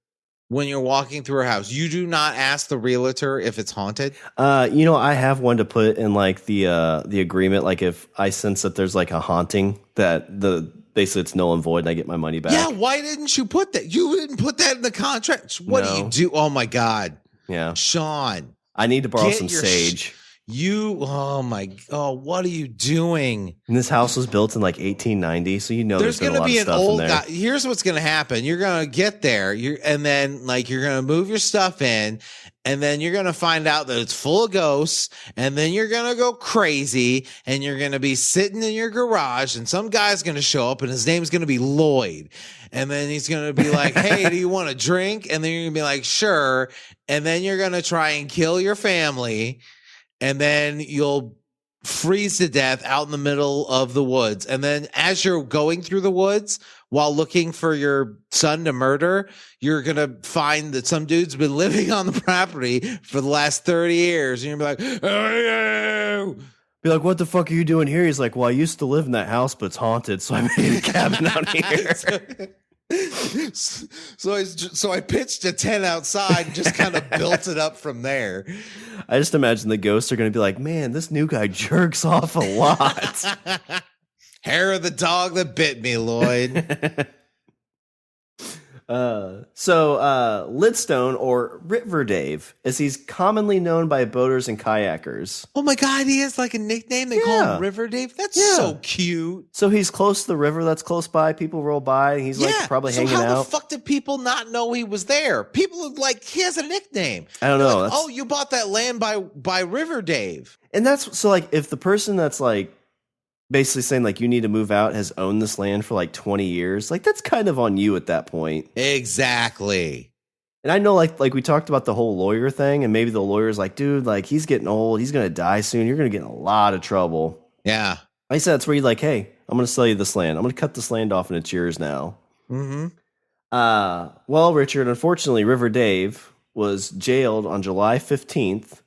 S1: when you're walking through her house. You do not ask the realtor if it's haunted?
S2: I have one to put in the agreement. If I sense that there's a haunting, that basically it's null and void and I get my money back.
S1: Yeah, why didn't you put that? You didn't put that in the contract. What do you do? Oh my God.
S2: Yeah.
S1: Shawn.
S2: I need to borrow some sage.
S1: What are you doing?
S2: And this house was built in 1890, so there's going to be an old guy.
S1: Here's what's going to happen. You're going to get there, and then you're going to move your stuff in, and then you're going to find out that it's full of ghosts, and then you're going to go crazy, and you're going to be sitting in your garage, and some guy's going to show up, and his name's going to be Lloyd. And then he's going to be like, hey, do you want a drink? And then you're going to be like, sure. And then you're going to try and kill your family. And then you'll freeze to death out in the middle of the woods. And then as you're going through the woods while looking for your son to murder, you're going to find that some dude's been living on the property for the last 30 years. And you're going to be like, oh,
S2: be like, what the fuck are you doing here? He's like, well, I used to live in that house, but it's haunted. So I made a cabin out here.
S1: So I pitched a tent outside and just kind of built it up from there.
S2: I just imagine the ghosts are going to be like, man, this new guy jerks off a lot.
S1: Hair of the dog that bit me, Lloyd.
S2: Lidstone, or River Dave, as he's commonly known by boaters and kayakers.
S1: Oh my God, he has a nickname. They call him River Dave. That's so cute.
S2: So he's close to the river that's close by. People roll by. He's probably hanging out.
S1: So how the fuck did people not know he was there? People he has a nickname.
S2: I don't know.
S1: You bought that land by River Dave.
S2: And that's so if the person that's basically saying you need to move out has owned this land for 20 years, that's kind of on you at that point.
S1: Exactly.
S2: And I know, like we talked about the whole lawyer thing, and maybe the lawyer's like, dude, like he's getting old. He's going to die soon. You're going to get in a lot of trouble.
S1: Yeah.
S2: I said, that's where you're like, hey, I'm going to sell you this land. I'm going to cut this land off and it's yours now.
S1: Mm-hmm.
S2: Well, Richard, unfortunately, River Dave was jailed on July 15th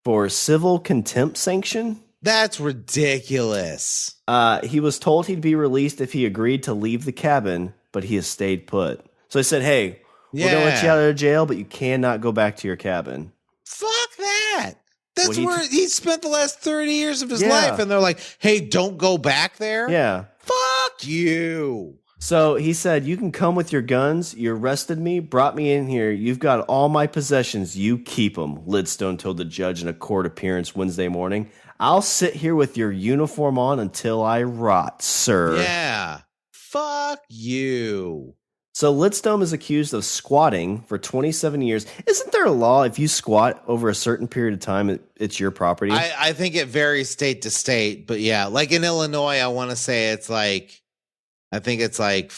S2: for civil contempt sanction.
S1: That's ridiculous.
S2: He was told he'd be released if he agreed to leave the cabin, but he has stayed put. So they said, hey, we're going to let you out of jail, but you cannot go back to your cabin.
S1: Fuck that. That's where he spent the last 30 years of his life. And they're like, hey, don't go back there.
S2: Yeah.
S1: Fuck you.
S2: So he said, you can come with your guns. You arrested me, brought me in here. You've got all my possessions. You keep them, Lidstone told the judge in a court appearance Wednesday morning. I'll sit here with your uniform on until I rot, sir.
S1: Yeah. Fuck you.
S2: So Lidstone is accused of squatting for 27 years. Isn't there a law if you squat over a certain period of time, it's your property?
S1: I think it varies state to state. But yeah, like in Illinois, I want to say it's like, I think it's like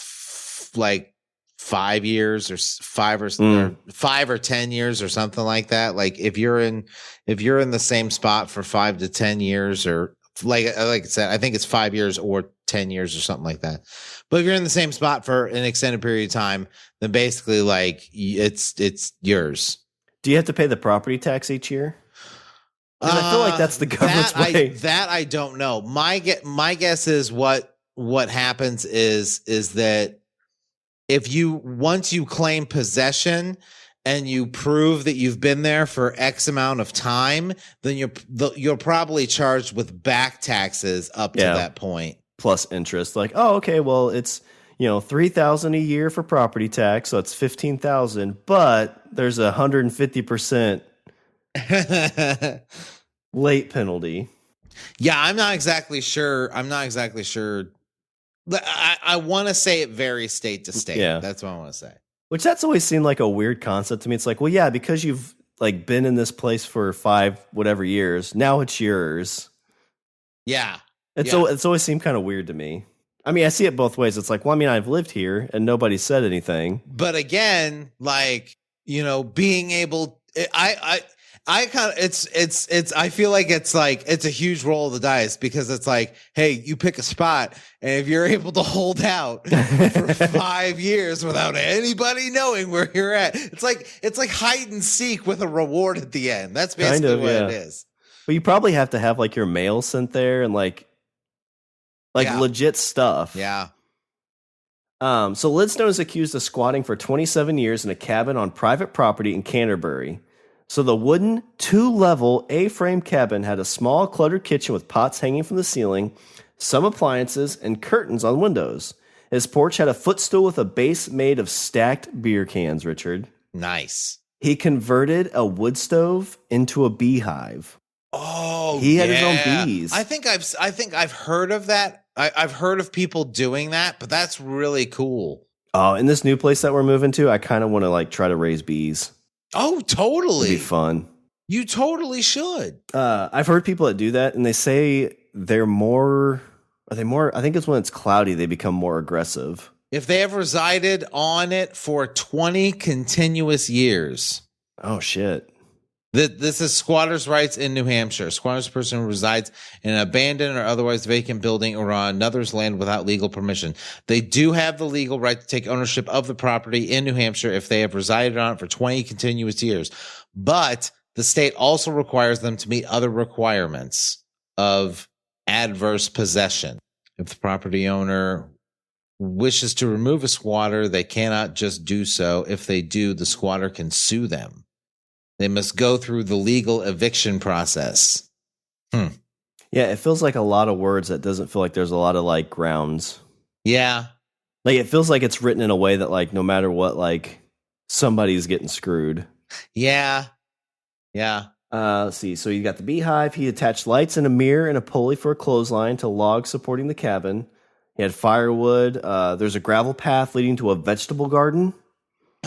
S1: 5 years or 5 or 10 years or something like that. Like if you're in the same spot for 5 to 10 years, or like I said, I think it's 5 years or 10 years or something like that. But if you're in the same spot for an extended period of time, then basically like it's yours.
S2: Do you have to pay the property tax each year? I feel like that's the government's way.
S1: That I don't know. My guess is what happens is that once you claim possession and you prove that you've been there for X amount of time, then you're probably charged with back taxes up to that point.
S2: Plus interest. Like, oh, okay, well, it's $3,000 a year for property tax, so it's $15,000, but there's 150% late penalty.
S1: Yeah, I'm not exactly sure. I want to say it varies state to state.
S2: Yeah.
S1: That's what I want to say.
S2: Which that's always seemed like a weird concept to me. It's like, well, yeah, because you've like been in this place for 5 whatever years, now it's yours.
S1: Yeah.
S2: It's always seemed kind of weird to me. I mean, I see it both ways. It's like, well, I mean, I've lived here and nobody said anything.
S1: But again, like, being able, I kind of, I feel like it's a huge roll of the dice, because it's like, hey, you pick a spot, and if you're able to hold out for 5 years without anybody knowing where you're at, it's like hide and seek with a reward at the end. That's basically what it is.
S2: But you probably have to have like your mail sent there and like legit stuff.
S1: Yeah.
S2: So Lidstone is accused of squatting for 27 years in a cabin on private property in Canterbury. So the wooden 2-level A-frame cabin had a small cluttered kitchen with pots hanging from the ceiling, some appliances, and curtains on windows. His porch had a footstool with a base made of stacked beer cans, Richard.
S1: Nice.
S2: He converted a wood stove into a beehive.
S1: Oh,
S2: he had his own bees.
S1: I think I've heard of that. I've heard of people doing that, but that's really cool.
S2: Oh, in this new place that we're moving to, I kind of want to like try to raise bees.
S1: Oh, totally.
S2: It'd be fun.
S1: You totally should.
S2: I've heard people that do that, and they say they're more. Are they more? I think it's when it's cloudy they become more aggressive.
S1: If they have resided on it for 20 continuous years.
S2: Oh shit.
S1: This is squatters' rights in New Hampshire. Squatters person who resides in an abandoned or otherwise vacant building or on another's land without legal permission. They do have the legal right to take ownership of the property in New Hampshire if they have resided on it for 20 continuous years. But the state also requires them to meet other requirements of adverse possession. If the property owner wishes to remove a squatter, they cannot just do so. If they do, the squatter can sue them. They must go through the legal eviction process.
S2: Yeah, it feels like a lot of words that doesn't feel like there's a lot of like grounds.
S1: Yeah.
S2: Like it feels like it's written in a way that like no matter what, like somebody's getting screwed.
S1: Yeah. Yeah.
S2: Let's see. So you got the beehive. He attached lights and a mirror and a pulley for a clothesline to logs supporting the cabin. He had firewood. There's a gravel path leading to a vegetable garden.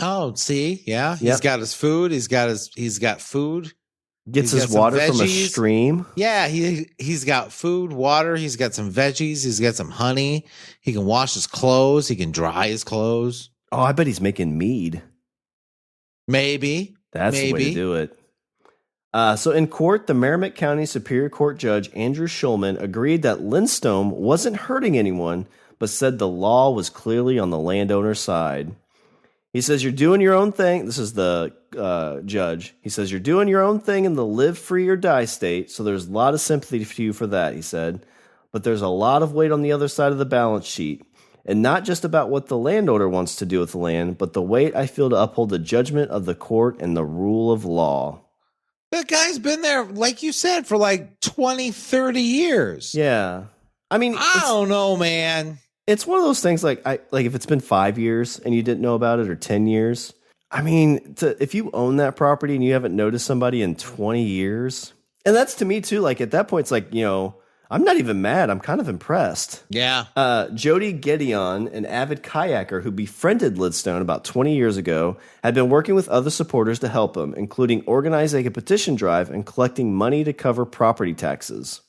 S1: Oh, see, yeah, he's got his food. He's got food.
S2: Gets his water from a stream.
S1: Yeah, he's got food, water. He's got some veggies. He's got some honey. He can wash his clothes. He can dry his clothes.
S2: Oh, I bet he's making mead.
S1: Maybe.
S2: That's the way to do it. So in court, the Merrimack County Superior Court Judge Andrew Schulman agreed that Lindstone wasn't hurting anyone, but said the law was clearly on the landowner's side. He says, you're doing your own thing. This is the judge. He says, you're doing your own thing in the live free or die state, so there's a lot of sympathy for you for that, he said. But there's a lot of weight on the other side of the balance sheet. And not just about what the landowner wants to do with the land, but the weight I feel to uphold the judgment of the court and the rule of law.
S1: That guy's been there, like you said, for like 20, 30 years.
S2: Yeah. I mean,
S1: I don't know, man.
S2: It's one of those things like if it's been 5 years and you didn't know about it, or 10 years. I mean, if you own that property and you haven't noticed somebody in 20 years, and that's to me too, like at that point, it's like, I'm not even mad. I'm kind of impressed.
S1: Yeah.
S2: Jody Gedeon, an avid kayaker who befriended Lindstone about 20 years ago, had been working with other supporters to help him, including organizing a petition drive and collecting money to cover property taxes.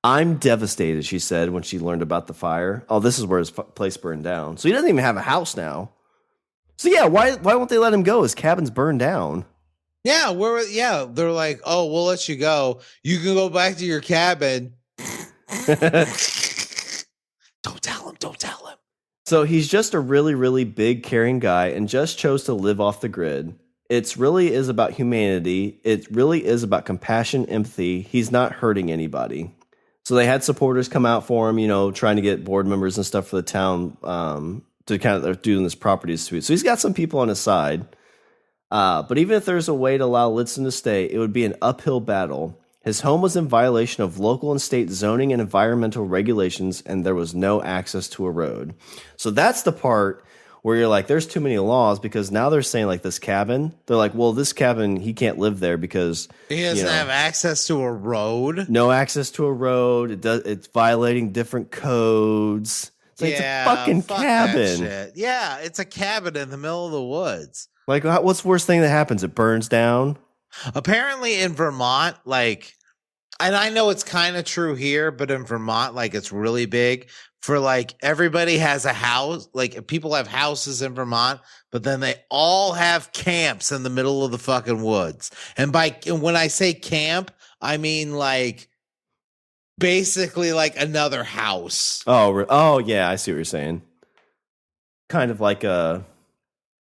S2: I'm devastated, she said when she learned about the fire. Oh, this is where his place burned down. So he doesn't even have a house now. So yeah, why won't they let him go? His cabin's burned down.
S1: Yeah, they're like, oh, we'll let you go. You can go back to your cabin. Don't tell him.
S2: So he's just a really, really big, caring guy and just chose to live off the grid. It really is about humanity. It really is about compassion, empathy. He's not hurting anybody. So they had supporters come out for him, trying to get board members and stuff for the town to kind of doing this property dispute. So he's got some people on his side. But even if there's a way to allow Lindstone to stay, it would be an uphill battle. His home was in violation of local and state zoning and environmental regulations, and there was no access to a road. So that's the part where you're like, there's too many laws, because now they're saying like this cabin, they're like, well, this cabin, he can't live there because
S1: he doesn't have access to a road.
S2: No access to a road. It's violating different codes. It's a fucking cabin.
S1: Yeah, it's a cabin in the middle of the woods.
S2: Like, what's the worst thing that happens? It burns down.
S1: Apparently in Vermont, and I know it's kind of true here, but in Vermont, it's really big for everybody has a house. People have houses in Vermont, but then they all have camps in the middle of the fucking woods. And when I say camp, I mean basically another house.
S2: Oh yeah, I see what you're saying. Kind of like a.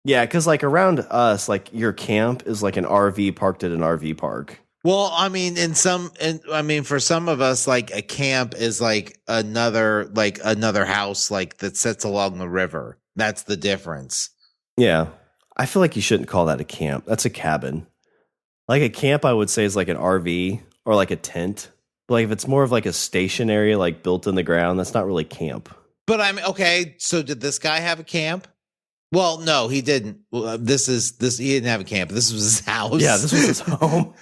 S2: Yeah, because around us, your camp is an RV parked at an RV park.
S1: Well, I mean, for some of us, a camp is another house that sits along the river. That's the difference.
S2: Yeah, I feel like you shouldn't call that a camp. That's a cabin. A camp, I would say, is an RV or a tent. But if it's more of a station area, built in the ground, that's not really camp.
S1: But okay. So did this guy have a camp? Well, no, he didn't. He didn't have a camp. This was his house.
S2: Yeah, this was his home.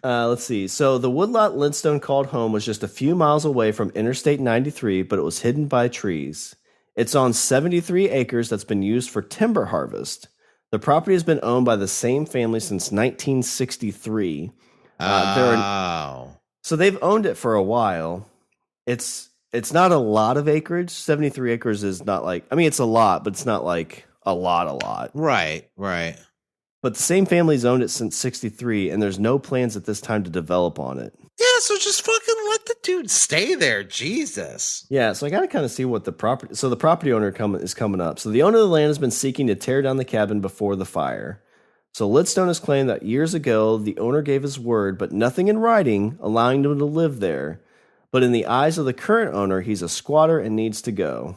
S2: Let's see. So the woodlot Lindstone called home was just a few miles away from Interstate 93, but it was hidden by trees. It's on 73 acres that's been used for timber harvest. The property has been owned by the same family since 1963. So they've owned it for a while. It's not a lot of acreage. 73 acres is not it's a lot, but it's not a lot.
S1: Right.
S2: But the same family's owned it since 63, and there's no plans at this time to develop on it.
S1: Yeah, so just fucking let the dude stay there. Jesus.
S2: Yeah, so I got to kind of see what the property... So the property owner is coming up. So the owner of the land has been seeking to tear down the cabin before the fire. So Lindstone has claimed that years ago, the owner gave his word, but nothing in writing, allowing him to live there. But in the eyes of the current owner, he's a squatter and needs to go.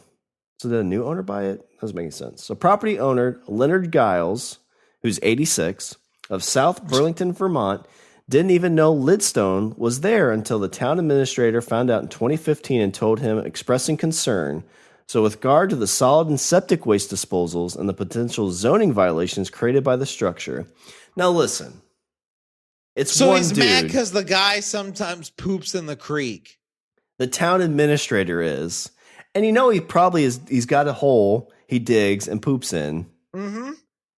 S2: So did a new owner buy it? Doesn't make any sense. So property owner Leonard Giles, who's 86, of South Burlington, Vermont, didn't even know Lindstone was there until the town administrator found out in 2015 and told him, expressing concern. So with regard to the solid and septic waste disposals and the potential zoning violations created by the structure. Now listen.
S1: So he's mad because the guy sometimes poops in the creek.
S2: The town administrator is. And he probably is. He's got a hole he digs and poops in.
S1: Mm-hmm.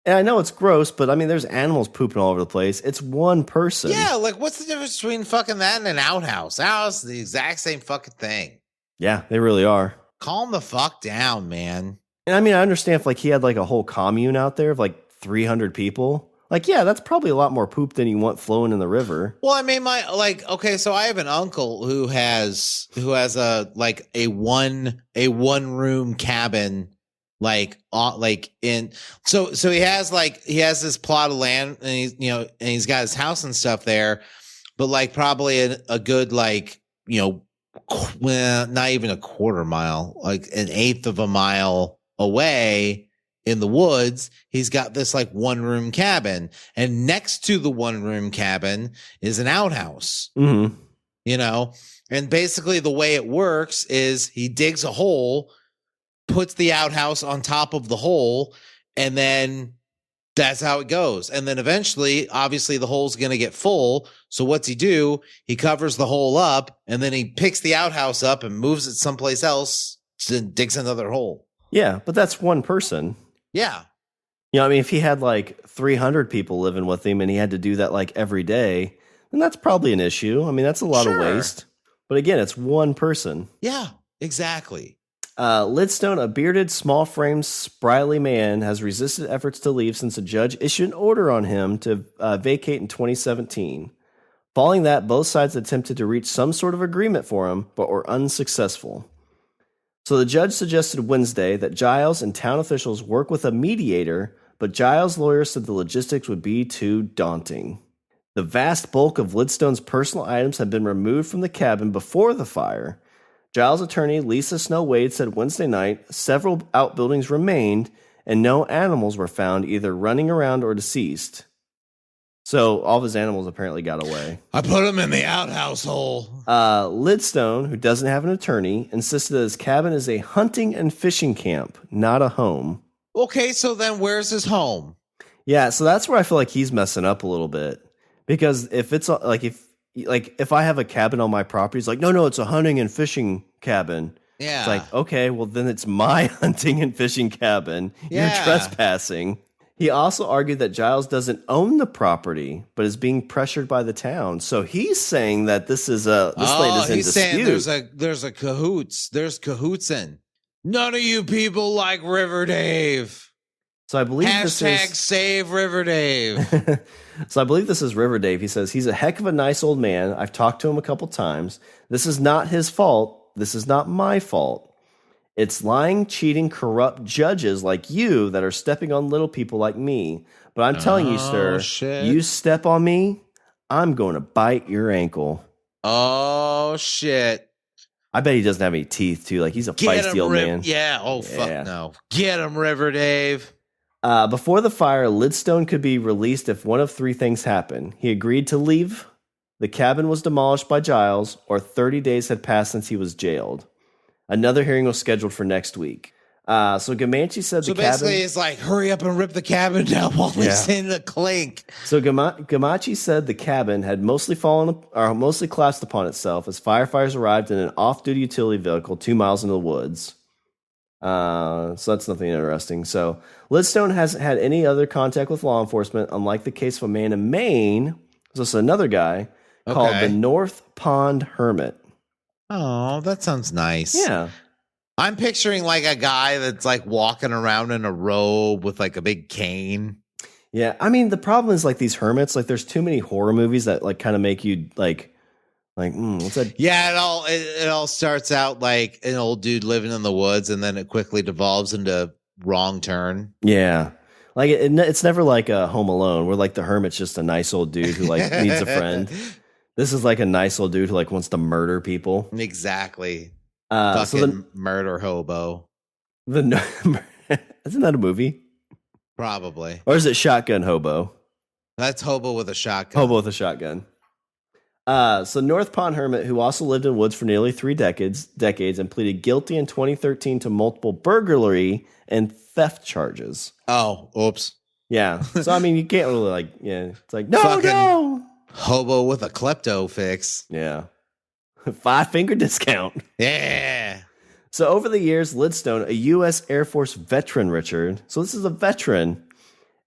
S2: And I know it's gross, but there's animals pooping all over the place. It's one person.
S1: Yeah, what's the difference between fucking that and an outhouse? Outhouse is the exact same fucking thing.
S2: Yeah, they really are.
S1: Calm the fuck down, man.
S2: And I understand if he had a whole commune out there of 300 people, Like, yeah, that's probably a lot more poop than you want flowing in the river.
S1: Well, I mean, so I have an uncle who has a one room cabin, so he has this plot of land, and he's got his house and stuff there, but like probably a good not even a quarter mile, like an eighth of a mile away in the woods, he's got this like one room cabin, and next to the one room cabin is an outhouse.
S2: Mm-hmm.
S1: And basically the way it works is he digs a hole, puts the outhouse on top of the hole, and then that's how it goes. And then eventually, obviously, the hole's going to get full. So what's he do? He covers the hole up, and then he picks the outhouse up and moves it someplace else and digs another hole.
S2: Yeah, but that's one person.
S1: Yeah.
S2: If he had like 300 people living with him and he had to do that like every day, then that's probably an issue. I mean, that's a lot of waste. But again, it's one person.
S1: Yeah, exactly.
S2: Lidstone, a bearded, small-framed, spryly man, has resisted efforts to leave since a judge issued an order on him to vacate in 2017. Following that, both sides attempted to reach some sort of agreement for him, but were unsuccessful. So the judge suggested Wednesday that Giles and town officials work with a mediator, but Giles' lawyer said the logistics would be too daunting. The vast bulk of Lidstone's personal items had been removed from the cabin before the fire. Giles' attorney, Lisa Snow Wade, said Wednesday night several outbuildings remained and no animals were found either running around or deceased. So all of his animals apparently got away.
S1: I put them in the outhouse hole.
S2: Lidstone, who doesn't have an attorney, insisted that his cabin is a hunting and fishing camp, not a home.
S1: Okay, so then where's his home?
S2: Yeah, so that's where I feel like he's messing up a little bit. Because if it's like if I have a cabin on my property, it's like, no, it's a hunting and fishing cabin.
S1: Yeah.
S2: It's like, okay, well then it's my hunting and fishing cabin.
S1: Yeah.
S2: You're trespassing. He also argued that Giles doesn't own the property, but is being pressured by the town. So he's saying that this land is in dispute.
S1: He's saying there's a cahoots. There's cahootsin'. None of you people like River Dave.
S2: So I believe
S1: Hashtag save River Dave.
S2: So I believe this is River Dave. He says, he's a heck of a nice old man. I've talked to him a couple times. This is not his fault. This is not my fault. It's lying, cheating, corrupt judges like you that are stepping on little people like me. But I'm telling you, sir, you step on me, I'm going to bite your ankle.
S1: Oh, shit.
S2: I bet he doesn't have any teeth, too. Like, he's a feisty old man.
S1: Yeah. Oh, fuck no. Get him, River Dave.
S2: Before the fire, Lidstone could be released if one of three things happened. He agreed to leave, the cabin was demolished by Giles, or 30 days had passed since he was jailed. Another hearing was scheduled for next week. So Gamache said the cabin... So
S1: basically it's like, hurry up and rip the cabin down while it's in the clink.
S2: So Gamache said the cabin had mostly collapsed upon itself as firefighters arrived in an off-duty utility vehicle 2 miles into the woods. So that's nothing interesting. So Lidstone hasn't had any other contact with law enforcement, unlike the case of a man in Maine. So it's another guy called the North Pond Hermit.
S1: Oh, that sounds nice.
S2: Yeah.
S1: I'm picturing like a guy that's like walking around in a robe with like a big cane.
S2: Yeah. I mean, the problem is like these hermits, like there's too many horror movies that like kind of make you like, what's that?
S1: Yeah. It all starts out like an old dude living in the woods, and then it quickly devolves into Wrong Turn.
S2: Yeah. Like it's never like a Home Alone where like the hermit's just a nice old dude who like needs a friend. This is like a nice old dude who like wants to murder people.
S1: Exactly.
S2: So
S1: murder hobo.
S2: Isn't that a movie?
S1: Probably.
S2: Or is it Shotgun Hobo?
S1: That's hobo with a shotgun.
S2: Hobo with a shotgun. So North Pond Hermit, who also lived in woods for nearly 3 decades and pleaded guilty in 2013 to multiple burglary and theft charges.
S1: Oh, oops.
S2: Yeah. So I mean, you can't really it's like no.
S1: Hobo with a klepto fix.
S2: Yeah. 5-finger discount.
S1: Yeah.
S2: So over the years, Lidstone, a U.S. Air Force veteran, Richard. So this is a veteran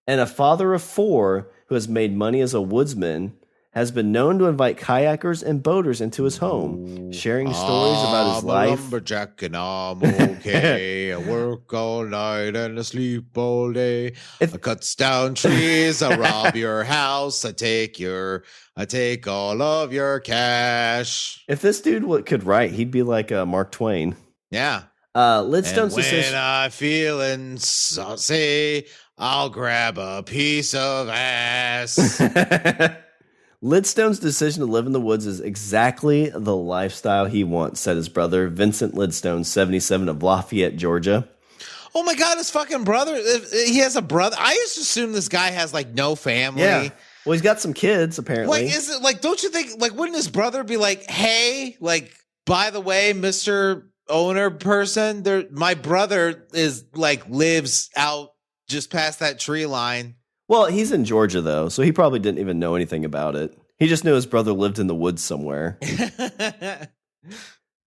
S2: and a father of 4 who has made money as a woodsman, has been known to invite kayakers and boaters into his home, sharing stories about his life.
S1: I'm a lumberjack and I'm okay. I work all night and I sleep all day. I cut down trees. I rob your house. I take all of your cash.
S2: If this dude could write, he'd be like Mark Twain.
S1: Yeah.
S2: Lidstone's decision.
S1: When I'm feeling saucy, I'll grab a piece of ass.
S2: Lidstone's decision to live in the woods is exactly the lifestyle he wants, said his brother, Vincent Lidstone, 77, of Lafayette, Georgia.
S1: Oh my God, his fucking brother. He has a brother. I used to assume this guy has like no family.
S2: Yeah. Well, he's got some kids, apparently.
S1: Like, is it like, don't you think, like, wouldn't his brother be like, hey, like, by the way, Mr. Owner person, my brother is like lives out just past that tree line.
S2: Well, he's in Georgia, though, so he probably didn't even know anything about it. He just knew his brother lived in the woods somewhere.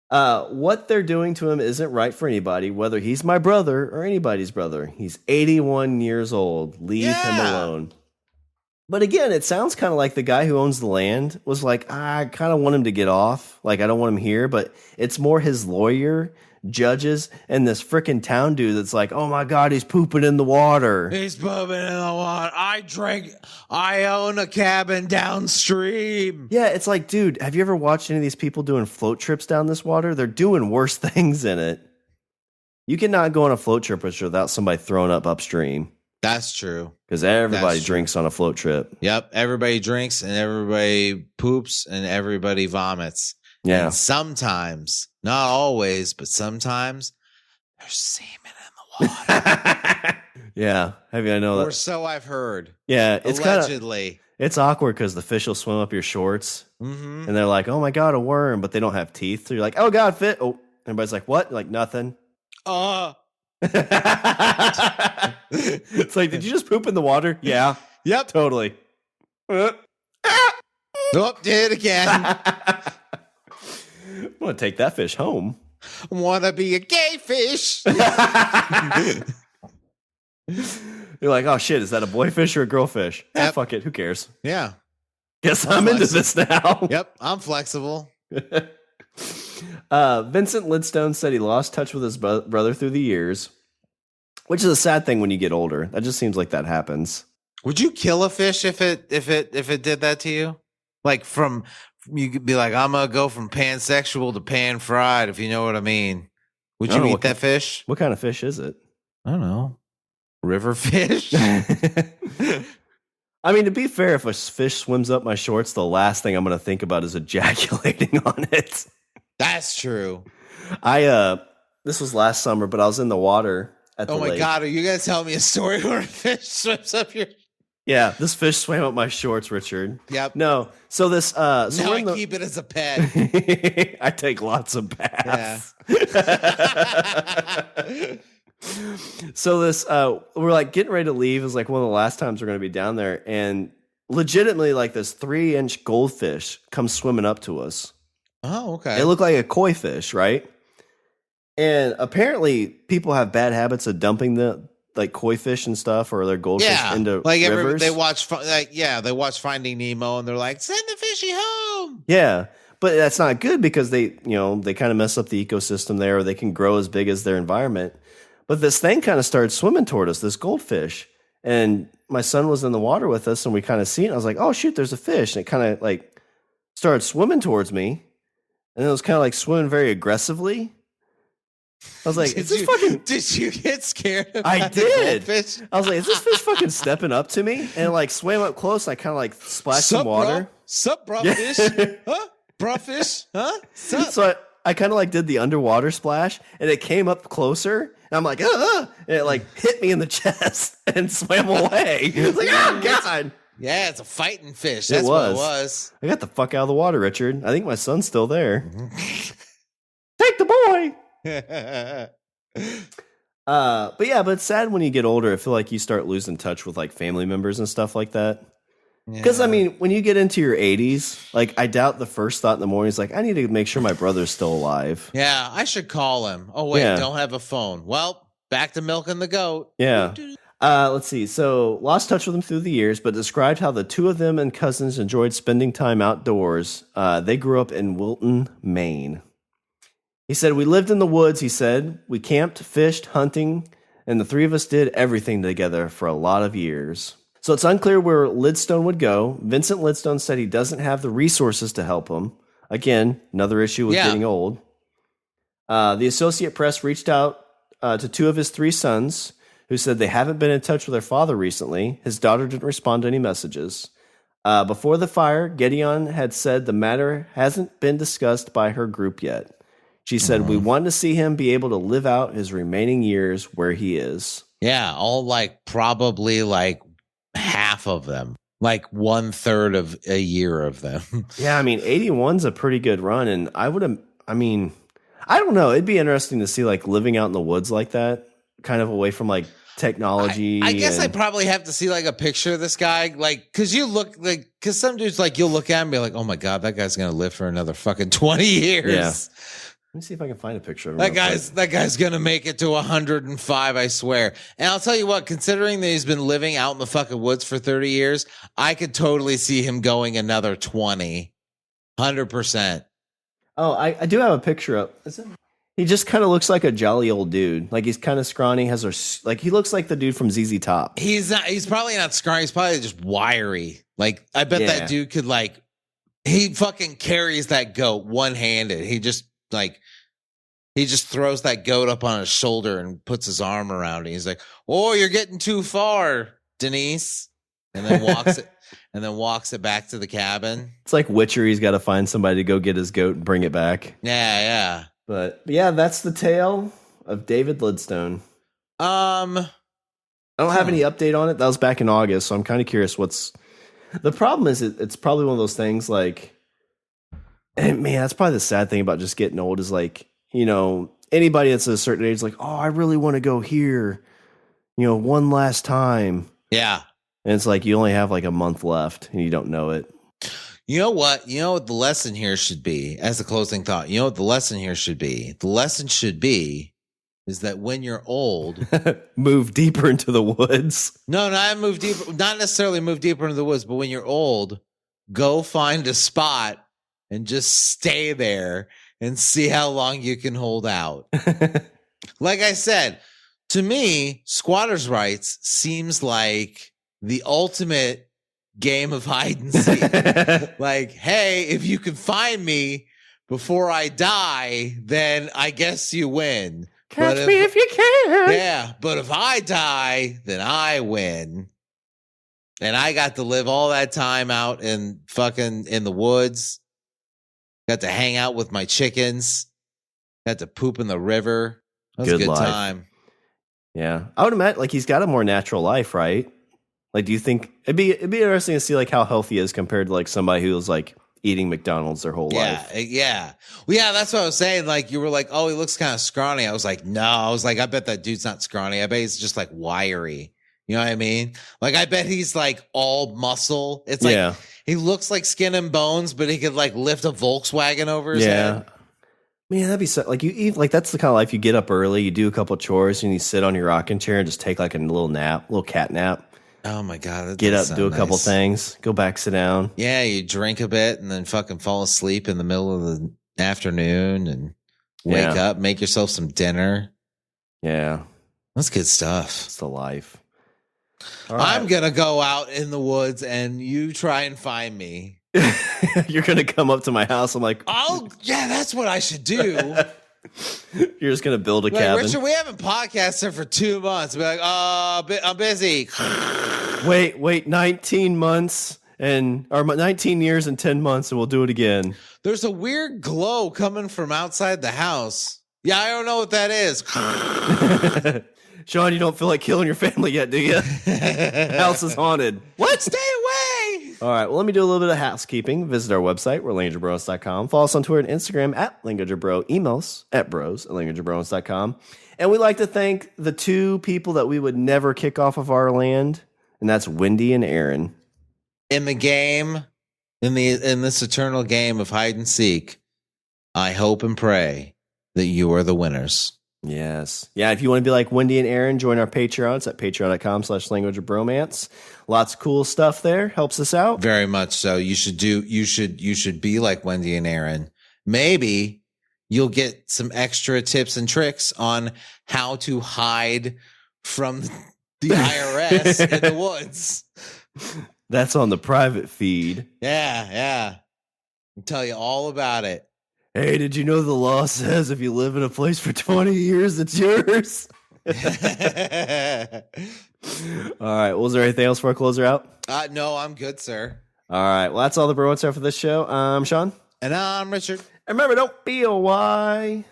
S2: What they're doing to him isn't right for anybody, whether he's my brother or anybody's brother. He's 81 years old. Leave him alone. But again, it sounds kind of like the guy who owns the land was like, I kind of want him to get off. Like, I don't want him here, but it's more his lawyer, judges, and this freaking town dude that's like, oh my God, he's pooping in the water.
S1: He's pooping in the water. I own a cabin downstream.
S2: Yeah, it's like, dude, have you ever watched any of these people doing float trips down this water? They're doing worse things in it. You cannot go on a float trip without somebody throwing up upstream.
S1: That's true.
S2: Because everybody drinks on a float trip.
S1: Yep. Everybody drinks and everybody poops and everybody vomits.
S2: Yeah.
S1: And sometimes, not always, but sometimes there's semen in the water.
S2: Yeah. I know that.
S1: Or so I've heard.
S2: Yeah. It's
S1: allegedly.
S2: It's awkward because the fish will swim up your shorts.
S1: Mm-hmm.
S2: And they're like, oh my God, a worm. But they don't have teeth. So you're like, oh God, fit. Oh, everybody's like, what? You're like, nothing. It's like, did you just poop in the water? Yeah.
S1: Yep.
S2: Totally.
S1: Nope, did it again.
S2: I want to take that fish home.
S1: Want to be a gay fish.
S2: You're like, oh shit, is that a boy fish or a girl fish?
S1: Yep.
S2: Fuck it, who cares?
S1: Yeah.
S2: Guess I'm into this now.
S1: Yep, I'm flexible.
S2: Vincent Lidstone said he lost touch with his brother through the years, which is a sad thing when you get older. That just seems like that happens.
S1: Would you kill a fish if it did that to you? Like you could be like, I'm gonna go from pansexual to pan fried, if you know what I mean. Would you eat that fish?
S2: What kind of fish is it?
S1: I don't know. River fish?
S2: I mean, to be fair, if a fish swims up my shorts, the last thing I'm going to think about is ejaculating on it.
S1: That's true.
S2: This was last summer, but I was in the water at the lake.
S1: Oh my God, are you going to tell me a story where a fish swims up your...
S2: Yeah, this fish swam up my shorts, Richard.
S1: Yep.
S2: No, so this...
S1: now I keep it as a pet.
S2: I take lots of baths.
S1: Yeah.
S2: So this, we're like getting ready to leave. It was like one of the last times we're going to be down there. And legitimately, like this 3-inch goldfish comes swimming up to us.
S1: Oh, okay.
S2: It looked like a koi fish, right? And apparently people have bad habits of dumping the like koi fish and stuff or their goldfish into rivers.
S1: They watch Finding Nemo and they're like, send the fishy home.
S2: Yeah. But that's not good because they kind of mess up the ecosystem there, or they can grow as big as their environment. But this thing kind of started swimming toward us, this goldfish. And my son was in the water with us, and we kind of seen it. I was like, oh, shoot, there's a fish. And it kind of like started swimming towards me. And it was kind of like swimming very aggressively. I was like,
S1: Did you get scared?
S2: I did. I was like, is this fish fucking stepping up to me? And it like swam up close. And I kind of like splashed some water.
S1: Sup, bro fish? Huh? Bro fish? Huh? Sup?
S2: So I kind of like did the underwater splash, and it came up closer. And I'm like, and it like hit me in the chest and swam away. It was like, oh God.
S1: Yeah, it's a fighting fish. That's what it was.
S2: I got the fuck out of the water, Richard. I think my son's still there. Take the boy. But it's sad when you get older. I feel like you start losing touch with like family members and stuff like that. Because, I mean, when you get into your 80s, like, I doubt the first thought in the morning is like, I need to make sure my brother's still alive.
S1: Yeah, I should call him. Oh, wait, Don't have a phone. Well, back to milking the goat.
S2: Yeah. Let's see. So lost touch with them through the years, but described how the two of them and cousins enjoyed spending time outdoors. They grew up in Wilton, Maine. He said, we lived in the woods, he said. We camped, fished, hunting, and the three of us did everything together for a lot of years. So it's unclear where Lidstone would go. Vincent Lidstone said he doesn't have the resources to help him. Again, another issue with getting old. The Associate Press reached out to two of his three sons, who said they haven't been in touch with their father recently. His daughter didn't respond to any messages. Before the fire, Gideon had said the matter hasn't been discussed by her group yet. She said, we want to see him be able to live out his remaining years where he is.
S1: Yeah, all probably half of them. 1/3 of a year of them.
S2: Yeah, 81's a pretty good run. And I don't know. It'd be interesting to see living out in the woods like that, kind of away from technology.
S1: I guess I probably have to see a picture of this guy, because you look because some dudes you'll look at him and be like, oh my God, that guy's going to live for another fucking 20 years.
S2: Yeah. Let me see if I can find a picture of him.
S1: That guy's going to make it to 105, I swear. And I'll tell you what, considering that he's been living out in the fucking woods for 30 years, I could totally see him going another 20. 100%.
S2: Oh, I do have a picture up. He just kind of looks like a jolly old dude. He's kind of scrawny, he looks like the dude from ZZ Top.
S1: He's probably not scrawny, he's probably just wiry. I bet that dude could he fucking carries that goat one-handed. He just throws that goat up on his shoulder and puts his arm around it. He's like, "Oh, you're getting too far, Denise," and then walks it back to the cabin.
S2: It's like Witcher. He's got to find somebody to go get his goat and bring it back.
S1: Yeah.
S2: But yeah, that's the tale of David Lidstone. I don't have any update on it. That was back in August, so I'm kind of curious what's the problem. Is it's probably one of those things and man, that's probably the sad thing about just getting old is anybody that's a certain age oh, I really want to go here, one last time.
S1: Yeah.
S2: And it's you only have a month left and you don't know it.
S1: You know what? You know what the lesson here should be as a closing thought? You know what the lesson here should be? The lesson should be is that when you're old,
S2: move deeper into the woods.
S1: No, not necessarily move deeper into the woods, but when you're old, go find a spot and just stay there and see how long you can hold out. Like I said, to me, squatters' rights seems like the ultimate game of hide and seek. Hey, if you can find me before I die, then I guess you win.
S2: Catch me if you can.
S1: Yeah, but if I die, then I win. And I got to live all that time out in the woods. Got to hang out with my chickens. Got to poop in the river. That was a good time.
S2: Yeah. I would imagine he's got a more natural life, right? Do you think it'd be interesting to see how healthy he is compared to somebody who's eating McDonald's their whole life?
S1: Yeah. Well, yeah, that's what I was saying. You were oh, he looks kind of scrawny. I was no. I was I bet that dude's not scrawny. I bet he's just wiry. You know what I mean? I bet he's all muscle. It's he looks like skin and bones, but he could lift a Volkswagen over his head.
S2: Man, that'd be so you eat that's the kind of life you get up early, you do a couple chores, and you sit on your rocking chair and just take a little cat nap.
S1: Oh my God.
S2: Get up, do a couple things, go back, sit down.
S1: Yeah, you drink a bit and then fucking fall asleep in the middle of the afternoon and wake up, make yourself some dinner.
S2: Yeah.
S1: That's good stuff.
S2: It's the life.
S1: Right. I'm going to go out in the woods and you try and find me.
S2: You're going to come up to my house. I'm
S1: oh, yeah, that's what I should do.
S2: You're just going to build a cabin.
S1: Richard, we haven't podcasted for 2 months. Be I'm busy.
S2: Wait, 19 months or 19 years and 10 months and we'll do it again.
S1: There's a weird glow coming from outside the house. Yeah, I don't know what that is.
S2: Shawn, you don't feel like killing your family yet, do you? House is haunted.
S1: What? Stay away.
S2: All right, well, let me do a little bit of housekeeping. Visit our website, we're languageofbromance.com. Follow us on Twitter and Instagram at languageofbro. Email us at bros@languageofbromance.com. And we'd like to thank the two people that we would never kick off of our land, and that's Wendy and Aaron.
S1: In the game, in this eternal game of hide and seek, I hope and pray that you are the winners.
S2: Yes. Yeah, if you want to be like Wendy and Aaron, join our Patreon. It's at patreon.com/Language of Bromance. Lots of cool stuff there. Helps us out.
S1: Very much so. You should be like Wendy and Aaron. Maybe you'll get some extra tips and tricks on how to hide from the IRS in the woods.
S2: That's on the private feed.
S1: Yeah. I'll tell you all about it.
S2: Hey, did you know the law says if you live in a place for 20 years, it's yours? All right. Was there anything else for a closer out?
S1: No, I'm good, sir.
S2: All right. Well, that's all the bromance for this show. I'm Shawn.
S1: And I'm Richard.
S2: And remember, don't be a why.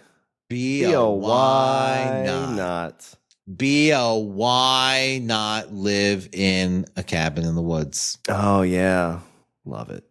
S1: Be a why not. Be a why not live in a cabin in the woods.
S2: Oh, yeah. Love it.